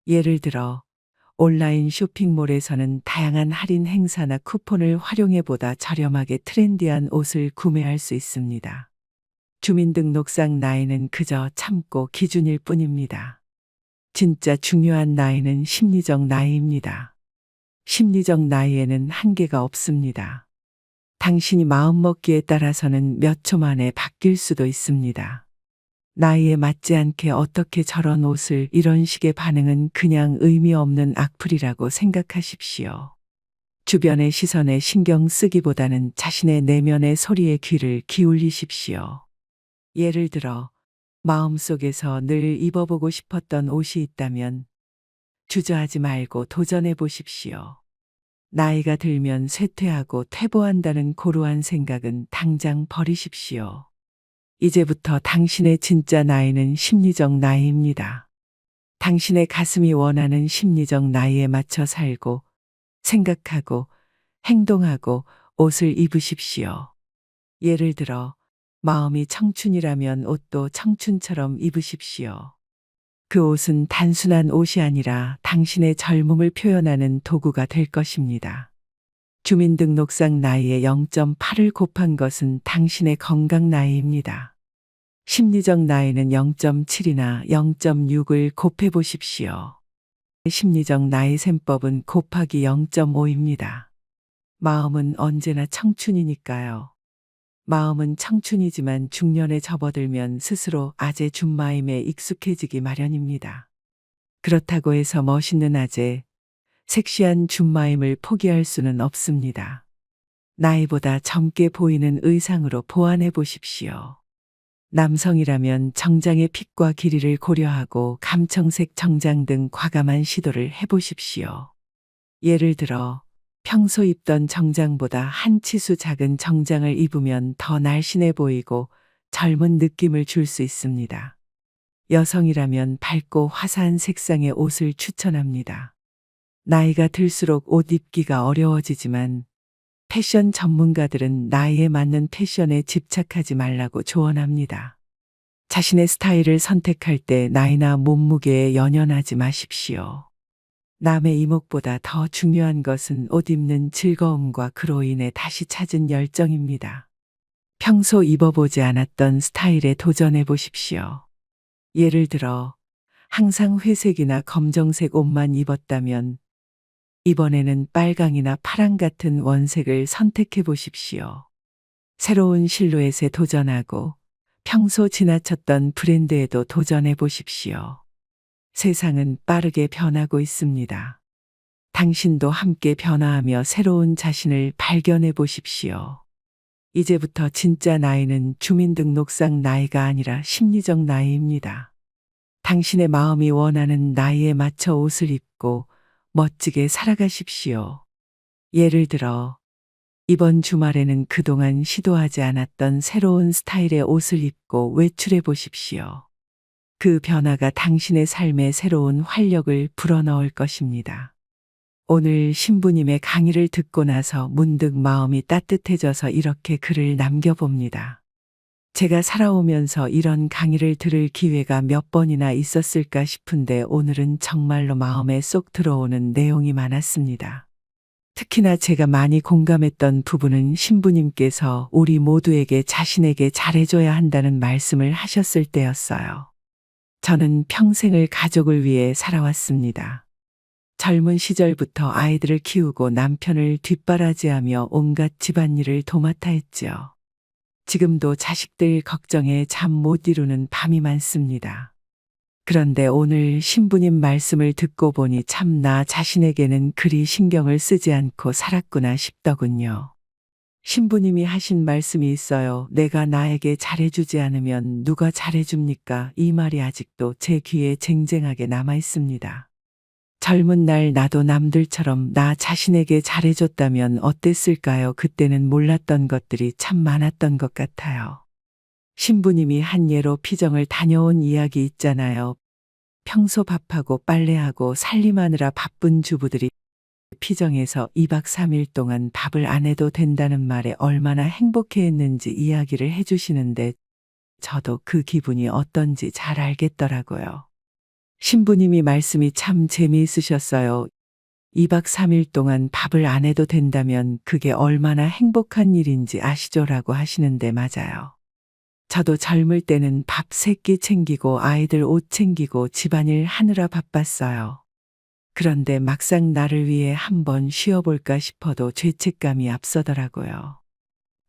S2: 예를 들어 온라인 쇼핑몰에서는 다양한 할인 행사나 쿠폰을 활용해 보다 저렴하게 트렌디한 옷을 구매할 수 있습니다. 주민등록상 나이는 그저 참고 기준일 뿐입니다. 진짜 중요한 나이는 심리적 나이입니다. 심리적 나이에는 한계가 없습니다. 당신이 마음먹기에 따라서는 몇 초 만에 바뀔 수도 있습니다. 나이에 맞지 않게 어떻게 저런 옷을 이런 식의 반응은 그냥 의미 없는 악플이라고 생각하십시오. 주변의 시선에 신경 쓰기보다는 자신의 내면의 소리에 귀를 기울이십시오. 예를 들어 마음속에서 늘 입어보고 싶었던 옷이 있다면 주저하지 말고 도전해 보십시오. 나이가 들면 쇠퇴하고 퇴보한다는 고루한 생각은 당장 버리십시오. 이제부터 당신의 진짜 나이는 심리적 나이입니다. 당신의 가슴이 원하는 심리적 나이에 맞춰 살고, 생각하고, 행동하고 옷을 입으십시오. 예를 들어, 마음이 청춘이라면 옷도 청춘처럼 입으십시오. 그 옷은 단순한 옷이 아니라 당신의 젊음을 표현하는 도구가 될 것입니다. 주민등록상 나이에 0.8을 곱한 것은 당신의 건강 나이입니다. 심리적 나이는 0.7이나 0.6을 곱해 보십시오. 심리적 나이 셈법은 곱하기 0.5입니다. 마음은 언제나 청춘이니까요. 마음은 청춘이지만 중년에 접어들면 스스로 아재 준마임에 익숙해지기 마련입니다. 그렇다고 해서 멋있는 아재, 섹시한 준마임을 포기할 수는 없습니다. 나이보다 젊게 보이는 의상으로 보완해 보십시오. 남성이라면 정장의 핏과 길이를 고려하고 감청색 정장 등 과감한 시도를 해보십시오. 예를 들어 평소 입던 정장보다 한 치수 작은 정장을 입으면 더 날씬해 보이고 젊은 느낌을 줄 수 있습니다. 여성이라면 밝고 화사한 색상의 옷을 추천합니다. 나이가 들수록 옷 입기가 어려워지지만 패션 전문가들은 나이에 맞는 패션에 집착하지 말라고 조언합니다. 자신의 스타일을 선택할 때 나이나 몸무게에 연연하지 마십시오. 남의 이목보다 더 중요한 것은 옷 입는 즐거움과 그로 인해 다시 찾은 열정입니다. 평소 입어보지 않았던 스타일에 도전해 보십시오. 예를 들어 항상 회색이나 검정색 옷만 입었다면 이번에는 빨강이나 파랑 같은 원색을 선택해 보십시오. 새로운 실루엣에 도전하고 평소 지나쳤던 브랜드에도 도전해 보십시오. 세상은 빠르게 변하고 있습니다. 당신도 함께 변화하며 새로운 자신을 발견해 보십시오. 이제부터 진짜 나이는 주민등록상 나이가 아니라 심리적 나이입니다. 당신의 마음이 원하는 나이에 맞춰 옷을 입고 멋지게 살아가십시오. 예를 들어 이번 주말에는 그동안 시도하지 않았던 새로운 스타일의 옷을 입고 외출해 보십시오. 그 변화가 당신의 삶에 새로운 활력을 불어넣을 것입니다. 오늘 신부님의 강의를 듣고 나서 문득 마음이 따뜻해져서 이렇게 글을 남겨봅니다. 제가 살아오면서 이런 강의를 들을 기회가 몇 번이나 있었을까 싶은데 오늘은 정말로 마음에 쏙 들어오는 내용이 많았습니다. 특히나 제가 많이 공감했던 부분은 신부님께서 우리 모두에게 자신에게 잘해줘야 한다는 말씀을 하셨을 때였어요. 저는 평생을 가족을 위해 살아왔습니다. 젊은 시절부터 아이들을 키우고 남편을 뒷바라지하며 온갖 집안일을 도맡아 했지요. 지금도 자식들 걱정에 잠 못 이루는 밤이 많습니다. 그런데 오늘 신부님 말씀을 듣고 보니 참 나 자신에게는 그리 신경을 쓰지 않고 살았구나 싶더군요. 신부님이 하신 말씀이 있어요. 내가 나에게 잘해주지 않으면 누가 잘해줍니까? 이 말이 아직도 제 귀에 쟁쟁하게 남아 있습니다. 젊은 날 나도 남들처럼 나 자신에게 잘해줬다면 어땠을까요? 그때는 몰랐던 것들이 참 많았던 것 같아요. 신부님이 한 예로 피정을 다녀온 이야기 있잖아요. 평소 밥하고 빨래하고 살림하느라 바쁜 주부들이 피정에서 2박 3일 동안 밥을 안 해도 된다는 말에 얼마나 행복해했는지 이야기를 해주시는데 저도 그 기분이 어떤지 잘 알겠더라고요. 신부님이 말씀이 참 재미있으셨어요. 2박 3일 동안 밥을 안 해도 된다면 그게 얼마나 행복한 일인지 아시죠라고 하시는데 맞아요. 저도 젊을 때는 밥 3끼 챙기고 아이들 옷 챙기고 집안일 하느라 바빴어요. 그런데 막상 나를 위해 한번 쉬어볼까 싶어도 죄책감이 앞서더라고요.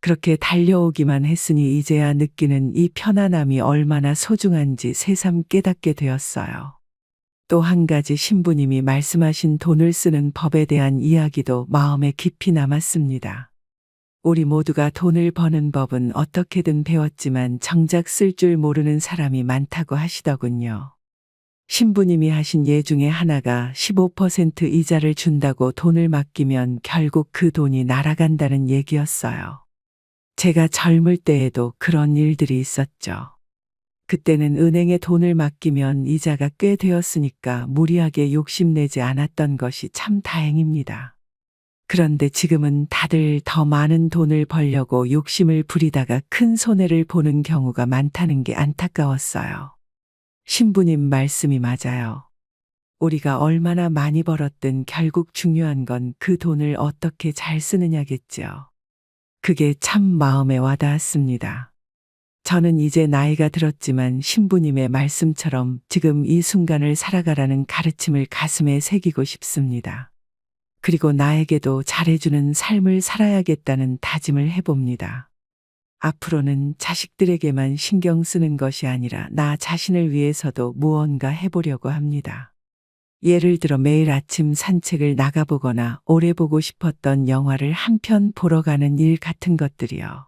S2: 그렇게 달려오기만 했으니 이제야 느끼는 이 편안함이 얼마나 소중한지 새삼 깨닫게 되었어요. 또 한 가지 신부님이 말씀하신 돈을 쓰는 법에 대한 이야기도 마음에 깊이 남았습니다. 우리 모두가 돈을 버는 법은 어떻게든 배웠지만 정작 쓸 줄 모르는 사람이 많다고 하시더군요. 신부님이 하신 예 중에 하나가 15% 이자를 준다고 돈을 맡기면 결국 그 돈이 날아간다는 얘기였어요. 제가 젊을 때에도 그런 일들이 있었죠. 그때는 은행에 돈을 맡기면 이자가 꽤 되었으니까 무리하게 욕심내지 않았던 것이 참 다행입니다. 그런데 지금은 다들 더 많은 돈을 벌려고 욕심을 부리다가 큰 손해를 보는 경우가 많다는 게 안타까웠어요. 신부님 말씀이 맞아요. 우리가 얼마나 많이 벌었든 결국 중요한 건 그 돈을 어떻게 잘 쓰느냐겠죠. 그게 참 마음에 와닿았습니다. 저는 이제 나이가 들었지만 신부님의 말씀처럼 지금 이 순간을 살아가라는 가르침을 가슴에 새기고 싶습니다. 그리고 나에게도 잘해주는 삶을 살아야겠다는 다짐을 해봅니다. 앞으로는 자식들에게만 신경 쓰는 것이 아니라 나 자신을 위해서도 무언가 해보려고 합니다. 예를 들어 매일 아침 산책을 나가보거나 오래 보고 싶었던 영화를 한 편 보러 가는 일 같은 것들이요.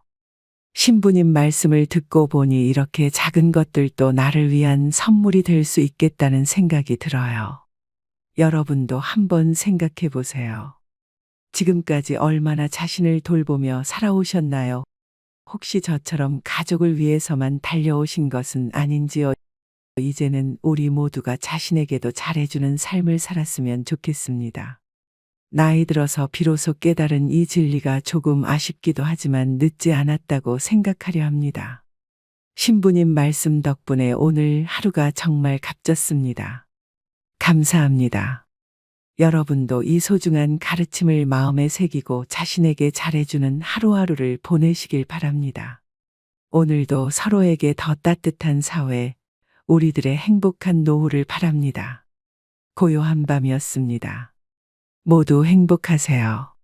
S2: 신부님 말씀을 듣고 보니 이렇게 작은 것들도 나를 위한 선물이 될 수 있겠다는 생각이 들어요. 여러분도 한번 생각해 보세요. 지금까지 얼마나 자신을 돌보며 살아오셨나요? 혹시 저처럼 가족을 위해서만 달려오신 것은 아닌지요? 이제는 우리 모두가 자신에게도 잘해주는 삶을 살았으면 좋겠습니다. 나이 들어서 비로소 깨달은 이 진리가 조금 아쉽기도 하지만 늦지 않았다고 생각하려 합니다. 신부님 말씀 덕분에 오늘 하루가 정말 값졌습니다. 감사합니다. 여러분도 이 소중한 가르침을 마음에 새기고 자신에게 잘해주는 하루하루를 보내시길 바랍니다. 오늘도 서로에게 더 따뜻한 사회, 우리들의 행복한 노후를 바랍니다. 고요한 밤이었습니다. 모두 행복하세요.